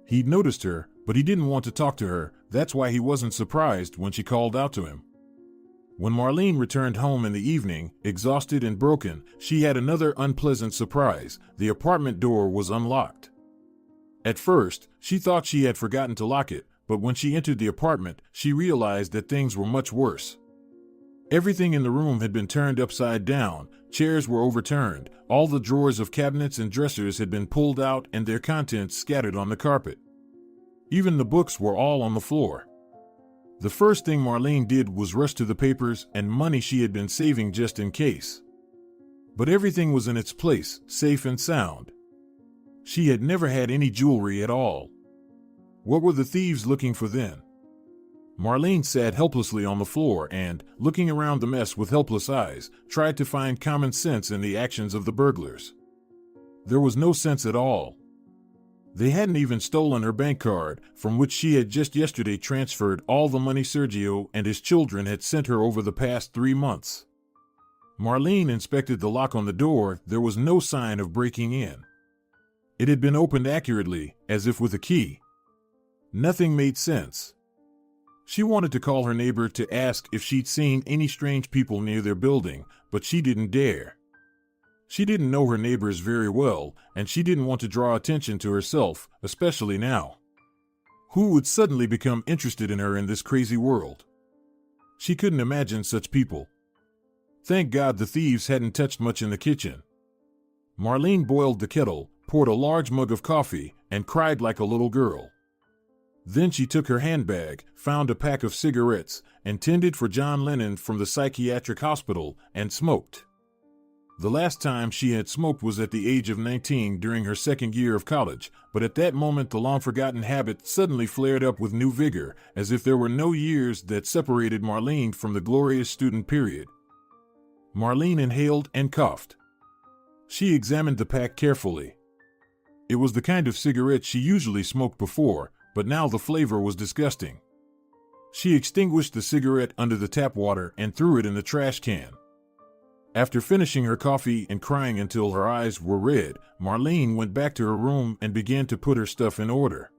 He'd noticed her, but he didn't want to talk to her. That's why he wasn't surprised when she called out to him. When Marlene returned home in the evening, exhausted and broken, she had another unpleasant surprise. The apartment door was unlocked. At first, she thought she had forgotten to lock it, but when she entered the apartment, she realized that things were much worse. Everything in the room had been turned upside down, chairs were overturned, all the drawers of cabinets and dressers had been pulled out and their contents scattered on the carpet. Even the books were all on the floor. The first thing Marlene did was rush to the papers and money she had been saving just in case. But everything was in its place, safe and sound. She had never had any jewelry at all. What were the thieves looking for then? Marlene sat helplessly on the floor and, looking around the mess with helpless eyes, tried to find common sense in the actions of the burglars. There was no sense at all. They hadn't even stolen her bank card, from which she had just yesterday transferred all the money Sergio and his children had sent her over the past 3 months. Marlene inspected the lock on the door. There was no sign of breaking in. It had been opened accurately, as if with a key. Nothing made sense. She wanted to call her neighbor to ask if she'd seen any strange people near their building, but she didn't dare. She didn't know her neighbors very well, and she didn't want to draw attention to herself, especially now. Who would suddenly become interested in her in this crazy world? She couldn't imagine such people. Thank God the thieves hadn't touched much in the kitchen. Marlene boiled the kettle, poured a large mug of coffee, and cried like a little girl. Then she took her handbag, found a pack of cigarettes, intended for John Lennon from the psychiatric hospital, and smoked. The last time she had smoked was at the age of 19 during her second year of college, but at that moment the long-forgotten habit suddenly flared up with new vigor, as if there were no years that separated Marlene from the glorious student period. Marlene inhaled and coughed. She examined the pack carefully. It was the kind of cigarette she usually smoked before, but now the flavor was disgusting. She extinguished the cigarette under the tap water and threw it in the trash can. After finishing her coffee and crying until her eyes were red, Marlene went back to her room and began to put her stuff in order.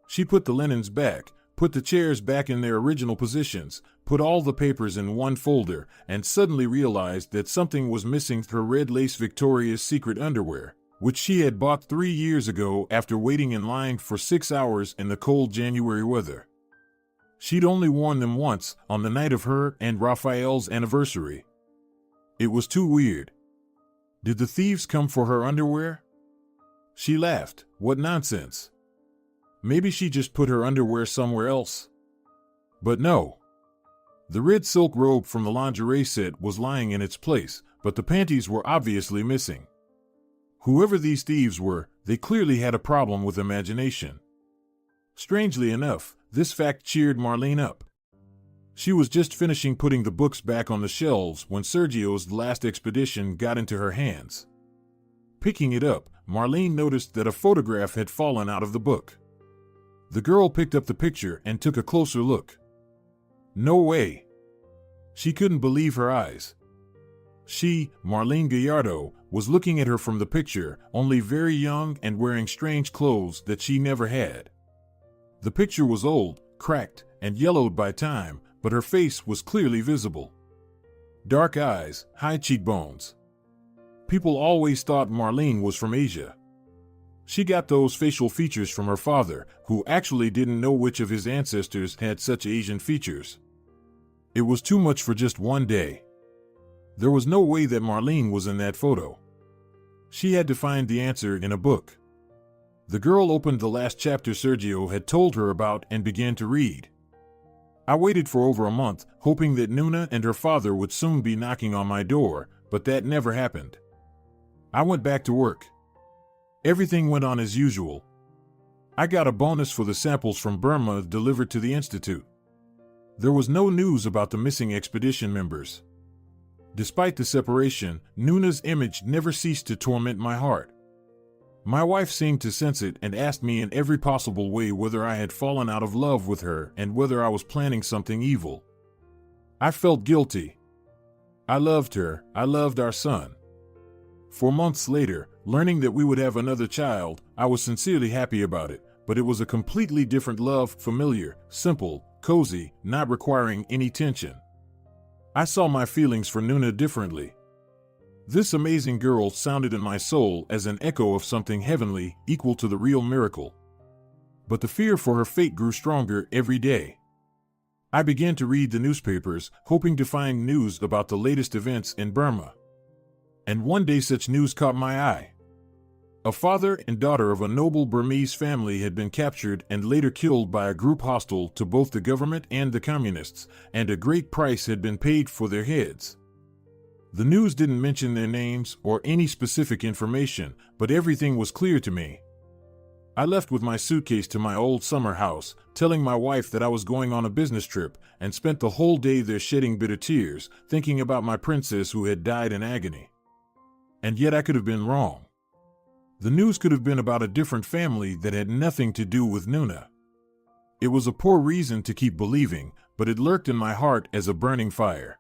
She put the linens back, put the chairs back in their original positions, put all the papers in one folder, and suddenly realized that something was missing: her red lace Victoria's Secret underwear, which she had bought 3 years ago after waiting in line for 6 hours in the cold January weather. She'd only worn them once, on the night of her and Raphael's anniversary. It was too weird. Did the thieves come for her underwear? She laughed. What nonsense. Maybe she just put her underwear somewhere else. But no. The red silk robe from the lingerie set was lying in its place, but the panties were obviously missing. Whoever these thieves were, they clearly had a problem with imagination. Strangely enough, this fact cheered Marlene up. She was just finishing putting the books back on the shelves when Sergio's last expedition got into her hands. Picking it up, Marlene noticed that a photograph had fallen out of the book. The girl picked up the picture and took a closer look. No way! She couldn't believe her eyes. She, Marlene Gallardo, was looking at her from the picture, only very young and wearing strange clothes that she never had. The picture was old, cracked, and yellowed by time, but her face was clearly visible. Dark eyes, high cheekbones. People always thought Marlene was from Asia. She got those facial features from her father, who actually didn't know which of his ancestors had such Asian features. It was too much for just one day. There was no way that Marlene was in that photo. She had to find the answer in a book. The girl opened the last chapter Sergio had told her about and began to read. I waited for over a month, hoping that Nuna and her father would soon be knocking on my door, but that never happened. I went back to work. Everything went on as usual. I got a bonus for the samples from Burma delivered to the Institute. There was no news about the missing expedition members. Despite the separation, Nuna's image never ceased to torment my heart. My wife seemed to sense it and asked me in every possible way whether I had fallen out of love with her and whether I was planning something evil. I felt guilty. I loved her, I loved our son. 4 months later, learning that we would have another child, I was sincerely happy about it, but it was a completely different love, familiar, simple, cozy, not requiring any tension. I saw my feelings for Nuna differently. This amazing girl sounded in my soul as an echo of something heavenly, equal to the real miracle. But the fear for her fate grew stronger every day. I began to read the newspapers, hoping to find news about the latest events in Burma. And one day such news caught my eye. A father and daughter of a noble Burmese family had been captured and later killed by a group hostile to both the government and the communists, and a great price had been paid for their heads. The news didn't mention their names or any specific information, but everything was clear to me. I left with my suitcase to my old summer house, telling my wife that I was going on a business trip, and spent the whole day there shedding bitter tears, thinking about my princess who had died in agony. And yet I could have been wrong. The news could have been about a different family that had nothing to do with Nuna. It was a poor reason to keep believing, but it lurked in my heart as a burning fire.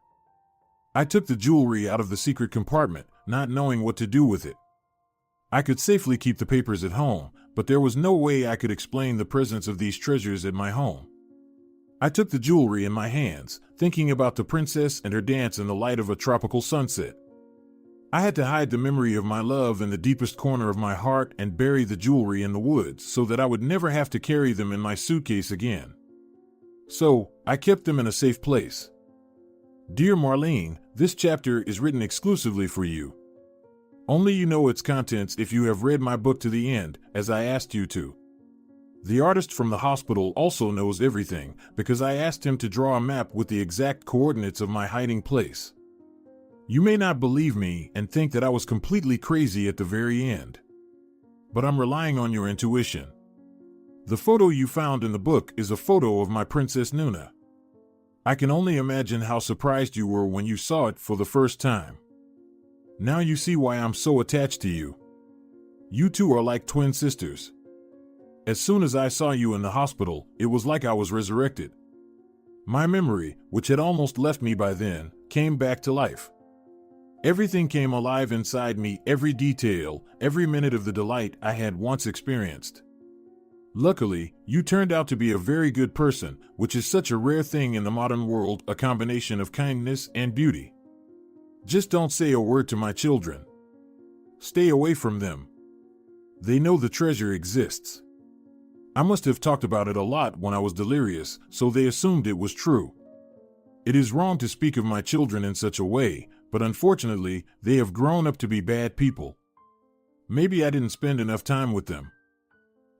I took the jewelry out of the secret compartment, not knowing what to do with it. I could safely keep the papers at home, but there was no way I could explain the presence of these treasures at my home. I took the jewelry in my hands, thinking about the princess and her dance in the light of a tropical sunset. I had to hide the memory of my love in the deepest corner of my heart and bury the jewelry in the woods so that I would never have to carry them in my suitcase again. So, I kept them in a safe place. Dear Marlene, this chapter is written exclusively for you. Only you know its contents if you have read my book to the end, as I asked you to. The artist from the hospital also knows everything, because I asked him to draw a map with the exact coordinates of my hiding place. You may not believe me and think that I was completely crazy at the very end. But I'm relying on your intuition. The photo you found in the book is a photo of my Princess Nuna. I can only imagine how surprised you were when you saw it for the first time. Now you see why I'm so attached to you. You two are like twin sisters. As soon as I saw you in the hospital, it was like I was resurrected. My memory, which had almost left me by then, came back to life. Everything came alive inside me, every detail, every minute of the delight I had once experienced. Luckily, you turned out to be a very good person, which is such a rare thing in the modern world, a combination of kindness and beauty. Just don't say a word to my children. Stay away from them. They know the treasure exists. I must have talked about it a lot when I was delirious, so they assumed it was true. It is wrong to speak of my children in such a way, but unfortunately, they have grown up to be bad people. Maybe I didn't spend enough time with them.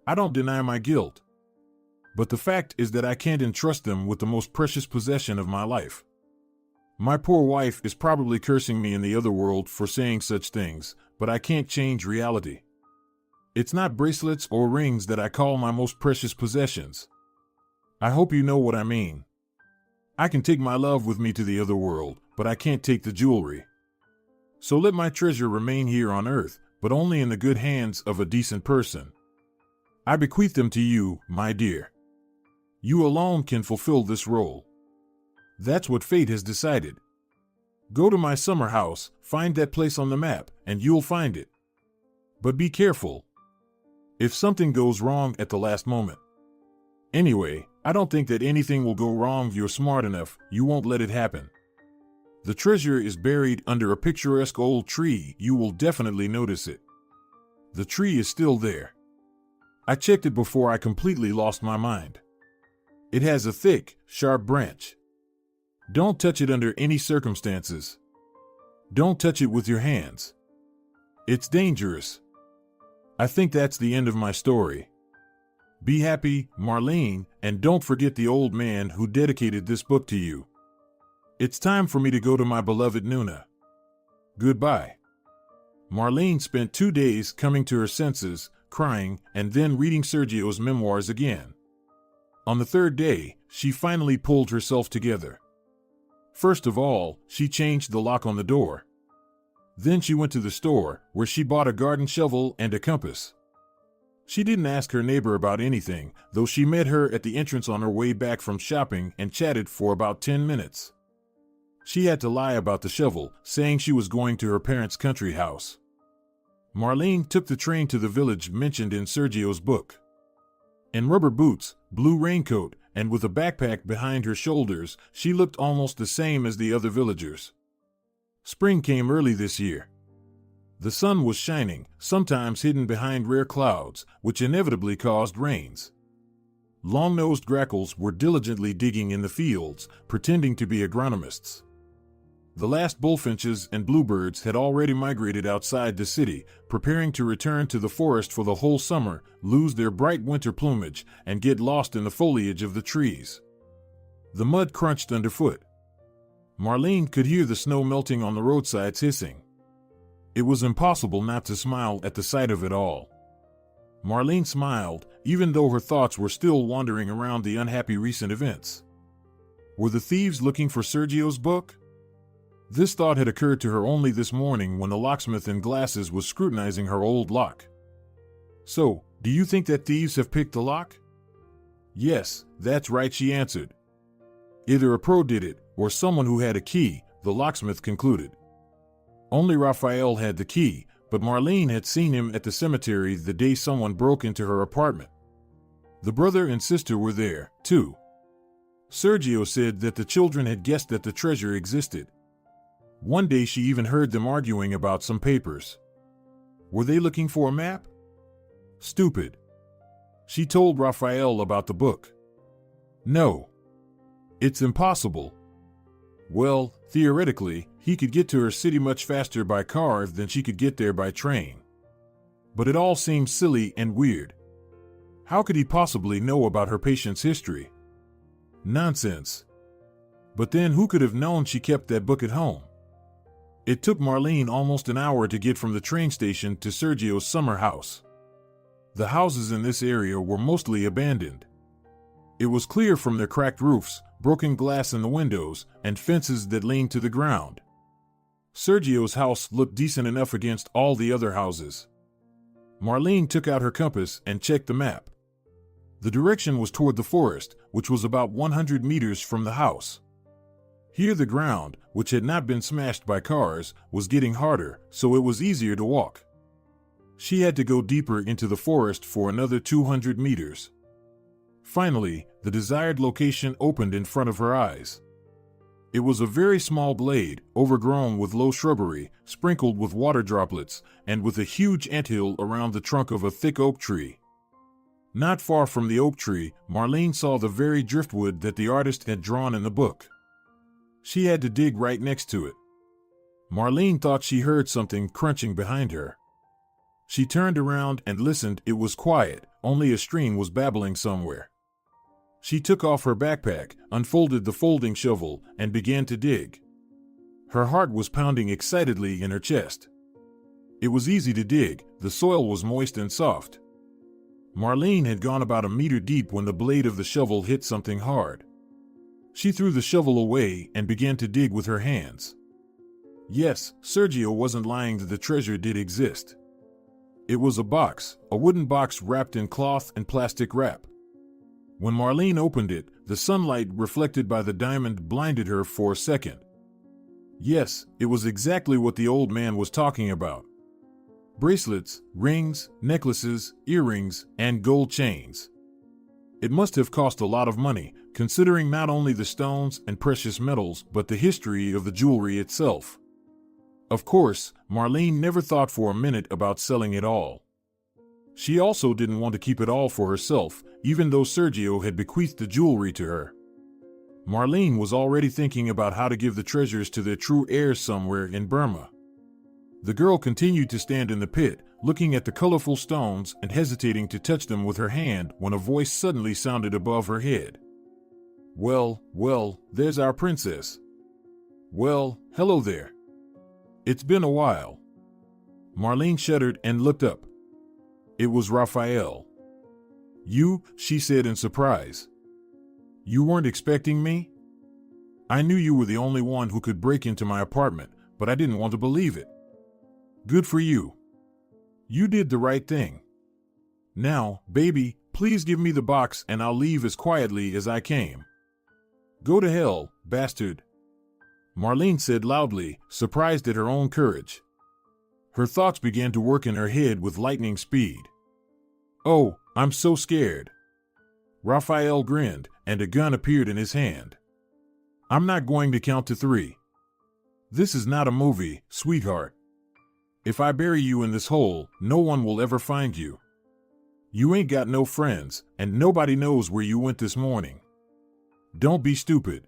I don't deny my guilt. But the fact is that I can't entrust them with the most precious possession of my life. My poor wife is probably cursing me in the other world for saying such things, but I can't change reality. It's not bracelets or rings that I call my most precious possessions. I hope you know what I mean. I can take my love with me to the other world, but I can't take the jewelry. So let my treasure remain here on earth, but only in the good hands of a decent person. I bequeath them to you, my dear. You alone can fulfill this role. That's what fate has decided. Go to my summer house, find that place on the map, and you'll find it. But be careful. If something goes wrong at the last moment. Anyway, I don't think that anything will go wrong. You're smart enough, you won't let it happen. The treasure is buried under a picturesque old tree. You will definitely notice it. The tree is still there. I checked it before I completely lost my mind. It has a thick, sharp branch. Don't touch it under any circumstances. Don't touch it with your hands. It's dangerous. I think that's the end of my story. Be happy, Marlene, and don't forget the old man who dedicated this book to you. It's time for me to go to my beloved Nuna. Goodbye. Marlene spent 2 days coming to her senses, crying, and then reading Sergio's memoirs again. On the 3rd day, she finally pulled herself together. First of all, she changed the lock on the door. Then she went to the store, where she bought a garden shovel and a compass. She didn't ask her neighbor about anything, though she met her at the entrance on her way back from shopping and chatted for about 10 minutes. She had to lie about the shovel, saying she was going to her parents' country house. Marlene took the train to the village mentioned in Sergio's book. In rubber boots, blue raincoat, and with a backpack behind her shoulders, she looked almost the same as the other villagers. Spring came early this year. The sun was shining, sometimes hidden behind rare clouds, which inevitably caused rains. Long-nosed grackles were diligently digging in the fields, pretending to be agronomists. The last bullfinches and bluebirds had already migrated outside the city, preparing to return to the forest for the whole summer, lose their bright winter plumage, and get lost in the foliage of the trees. The mud crunched underfoot. Marlene could hear the snow melting on the roadsides hissing. It was impossible not to smile at the sight of it all. Marlene smiled, even though her thoughts were still wandering around the unhappy recent events. Were the thieves looking for Sergio's book? This thought had occurred to her only this morning when the locksmith in glasses was scrutinizing her old lock. So, do you think that thieves have picked the lock? Yes, that's right, she answered. Either a pro did it, or someone who had a key, the locksmith concluded. Only Raphael had the key, but Marlene had seen him at the cemetery the day someone broke into her apartment. The brother and sister were there, too. Sergio said that the children had guessed that the treasure existed. One day she even heard them arguing about some papers. Were they looking for a map? Stupid. She told Raphael about the book. No. It's impossible. Well, theoretically, he could get to her city much faster by car than she could get there by train. But it all seemed silly and weird. How could he possibly know about her patient's history? Nonsense. But then who could have known she kept that book at home? It took Marlene almost an hour to get from the train station to Sergio's summer house. The houses in this area were mostly abandoned. It was clear from their cracked roofs, broken glass in the windows, and fences that leaned to the ground. Sergio's house looked decent enough against all the other houses. Marlene took out her compass and checked the map. The direction was toward the forest, which was about 100 meters from the house. Here the ground, which had not been smashed by cars, was getting harder, so it was easier to walk. She had to go deeper into the forest for another 200 meters. Finally, the desired location opened in front of her eyes. It was a very small glade, overgrown with low shrubbery, sprinkled with water droplets, and with a huge anthill around the trunk of a thick oak tree. Not far from the oak tree, Marlene saw the very driftwood that the artist had drawn in the book. She had to dig right next to it. Marlene thought she heard something crunching behind her. She turned around and listened. It was quiet, only a stream was babbling somewhere. She took off her backpack, unfolded the folding shovel, and began to dig. Her heart was pounding excitedly in her chest. It was easy to dig, the soil was moist and soft. Marlene had gone about a meter deep when the blade of the shovel hit something hard. She threw the shovel away and began to dig with her hands. Yes, Sergio wasn't lying that the treasure did exist. It was a box, a wooden box wrapped in cloth and plastic wrap. When Marlene opened it, the sunlight reflected by the diamond blinded her for a second. Yes, it was exactly what the old man was talking about. Bracelets, rings, necklaces, earrings, and gold chains. It must have cost a lot of money, considering not only the stones and precious metals, but the history of the jewelry itself. Of course, Marlene never thought for a minute about selling it all. She also didn't want to keep it all for herself, even though Sergio had bequeathed the jewelry to her. Marlene was already thinking about how to give the treasures to their true heirs somewhere in Burma. The girl continued to stand in the pit, looking at the colorful stones and hesitating to touch them with her hand when a voice suddenly sounded above her head. Well, there's our princess. Well, hello there. It's been a while." Marlene shuddered and looked up. It was Raphael. "You," she said in surprise. "You weren't expecting me?" "I knew you were the only one who could break into my apartment, but I didn't want to believe it." "Good for you. You did the right thing. Now, baby, please give me the box and I'll leave as quietly as I came." "Go to hell, bastard," Marlene said loudly, surprised at her own courage. Her thoughts began to work in her head with lightning speed. "Oh, I'm so scared." Raphael grinned, and a gun appeared in his hand. "I'm not going to count to 3. This is not a movie, sweetheart. If I bury you in this hole, no one will ever find you. You ain't got no friends, and nobody knows where you went this morning. Don't be stupid.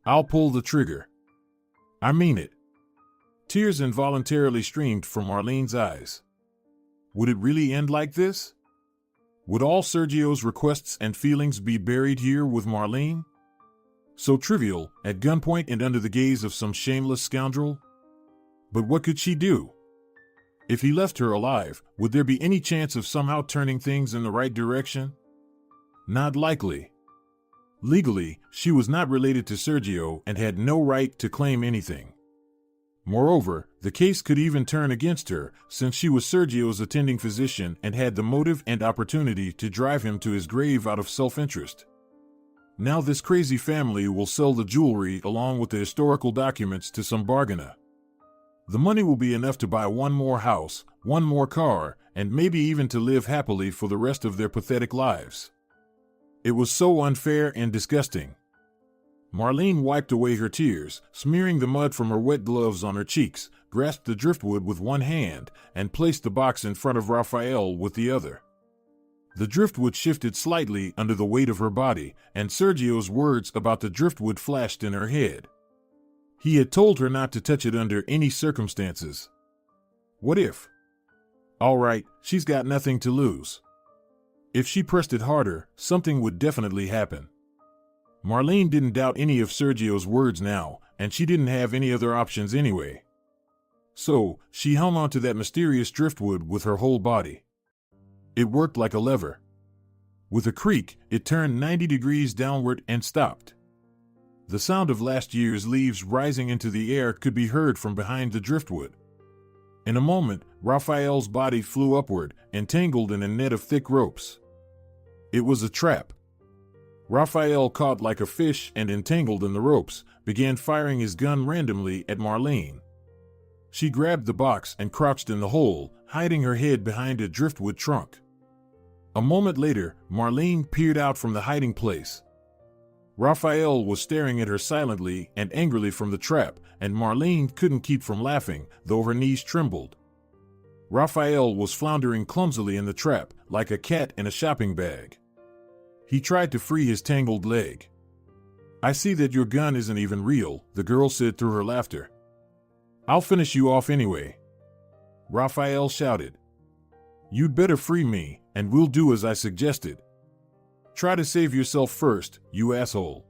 I'll pull the trigger. I mean it." Tears involuntarily streamed from Marlene's eyes. Would it really end like this? Would all Sergio's requests and feelings be buried here with Marlene? So trivial, at gunpoint and under the gaze of some shameless scoundrel? But what could she do? If he left her alive, would there be any chance of somehow turning things in the right direction? Not likely. Legally, she was not related to Sergio and had no right to claim anything. Moreover, the case could even turn against her, since she was Sergio's attending physician and had the motive and opportunity to drive him to his grave out of self-interest. Now this crazy family will sell the jewelry along with the historical documents to some bargainer. The money will be enough to buy one more house, one more car, and maybe even to live happily for the rest of their pathetic lives. It was so unfair and disgusting. Marlene wiped away her tears, smearing the mud from her wet gloves on her cheeks, grasped the driftwood with one hand, and placed the box in front of Raphael with the other. The driftwood shifted slightly under the weight of her body, and Sergio's words about the driftwood flashed in her head. He had told her not to touch it under any circumstances. What if? All right, she's got nothing to lose. If she pressed it harder, something would definitely happen. Marlene didn't doubt any of Sergio's words now, and she didn't have any other options anyway. So, she hung onto that mysterious driftwood with her whole body. It worked like a lever. With a creak, it turned 90 degrees downward and stopped. The sound of last year's leaves rising into the air could be heard from behind the driftwood. In a moment, Raphael's body flew upward, entangled in a net of thick ropes. It was a trap. Raphael, caught like a fish and entangled in the ropes, began firing his gun randomly at Marlene. She grabbed the box and crouched in the hole, hiding her head behind a driftwood trunk. A moment later, Marlene peered out from the hiding place. Raphael was staring at her silently and angrily from the trap, and Marlene couldn't keep from laughing, though her knees trembled. Raphael was floundering clumsily in the trap, like a cat in a shopping bag. He tried to free his tangled leg. "I see that your gun isn't even real," the girl said through her laughter. "I'll finish you off anyway," Raphael shouted. "You'd better free me, and we'll do as I suggested. Try to save yourself first, you asshole."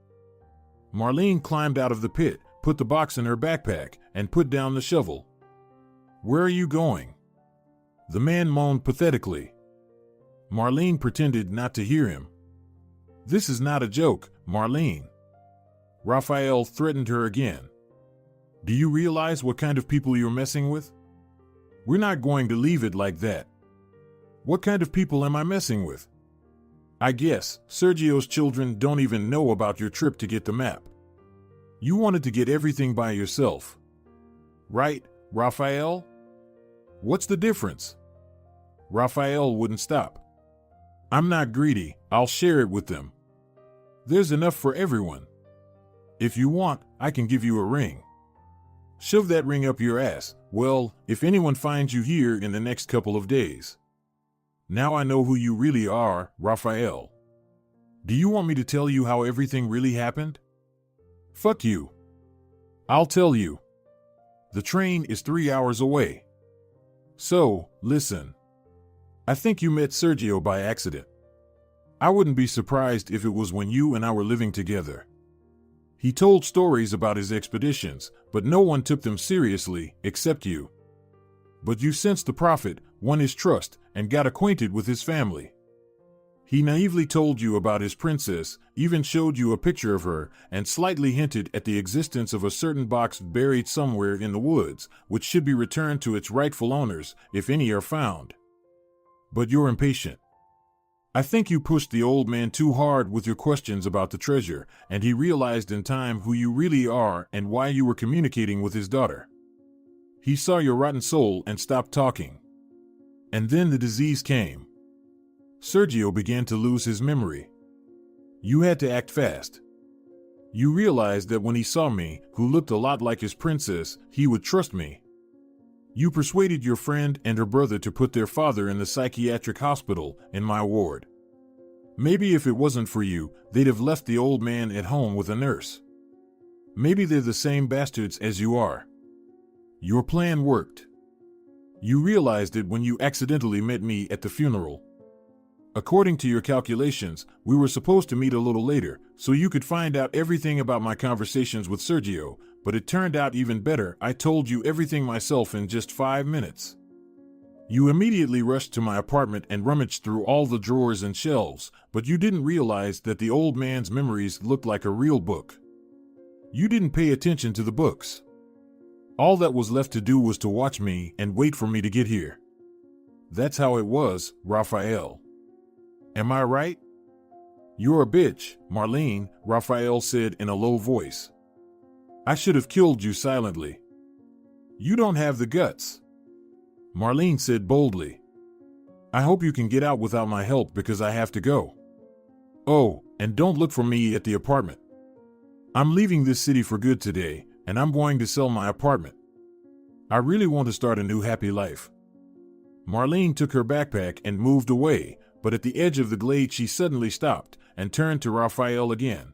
Marlene climbed out of the pit, put the box in her backpack, and put down the shovel. "Where are you going?" The man moaned pathetically. Marlene pretended not to hear him. "This is not a joke, Marlene." Raphael threatened her again. "Do you realize what kind of people you're messing with? We're not going to leave it like that." "What kind of people am I messing with?" "I guess Sergio's children don't even know about your trip to get the map. You wanted to get everything by yourself. Right, Raphael? What's the difference?" Raphael wouldn't stop. "I'm not greedy, I'll share it with them. There's enough for everyone. If you want, I can give you a ring." "Shove that ring up your ass. Well, if anyone finds you here in the next couple of days." "Now I know who you really are, Raphael. Do you want me to tell you how everything really happened?" "Fuck you. I'll tell you. The train is 3 hours away. So, listen. I think you met Sergio by accident. I wouldn't be surprised if it was when you and I were living together. He told stories about his expeditions, but no one took them seriously except you. But you sensed the prophet, won his trust, and got acquainted with his family. He naively told you about his princess, even showed you a picture of her, and slightly hinted at the existence of a certain box buried somewhere in the woods, which should be returned to its rightful owners, if any are found. But you're impatient. I think you pushed the old man too hard with your questions about the treasure, and he realized in time who you really are and why you were communicating with his daughter. He saw your rotten soul and stopped talking. And then the disease came. Sergio began to lose his memory. You had to act fast. You realized that when he saw me, who looked a lot like his princess, he would trust me. You persuaded your friend and her brother to put their father in the psychiatric hospital in my ward. Maybe if it wasn't for you, they'd have left the old man at home with a nurse. Maybe they're the same bastards as you are. Your plan worked. You realized it when you accidentally met me at the funeral. According to your calculations, we were supposed to meet a little later, so you could find out everything about my conversations with Sergio, but it turned out even better. I told you everything myself in just 5 minutes. You immediately rushed to my apartment and rummaged through all the drawers and shelves, but you didn't realize that the old man's memories looked like a real book. You didn't pay attention to the books. All that was left to do was to watch me and wait for me to get here. That's how it was, Raphael. Am I right? You're a bitch, Marlene, Raphael said in a low voice. I should have killed you silently. You don't have the guts. Marlene said boldly. I hope you can get out without my help because I have to go. Oh, and don't look for me at the apartment. I'm leaving this city for good today, and I'm going to sell my apartment. I really want to start a new happy life. Marlene took her backpack and moved away, but at the edge of the glade she suddenly stopped and turned to Raphael again.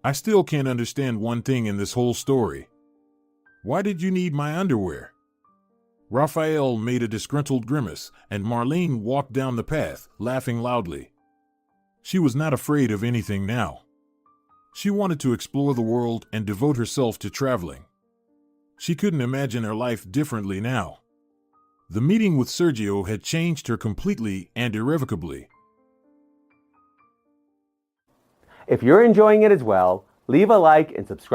I still can't understand one thing in this whole story. Why did you need my underwear? Raphael made a disgruntled grimace, and Marlene walked down the path, laughing loudly. She was not afraid of anything now. She wanted to explore the world and devote herself to traveling. She couldn't imagine her life differently now. The meeting with Sergio had changed her completely and irrevocably. If you're enjoying it as well, leave a like and subscribe.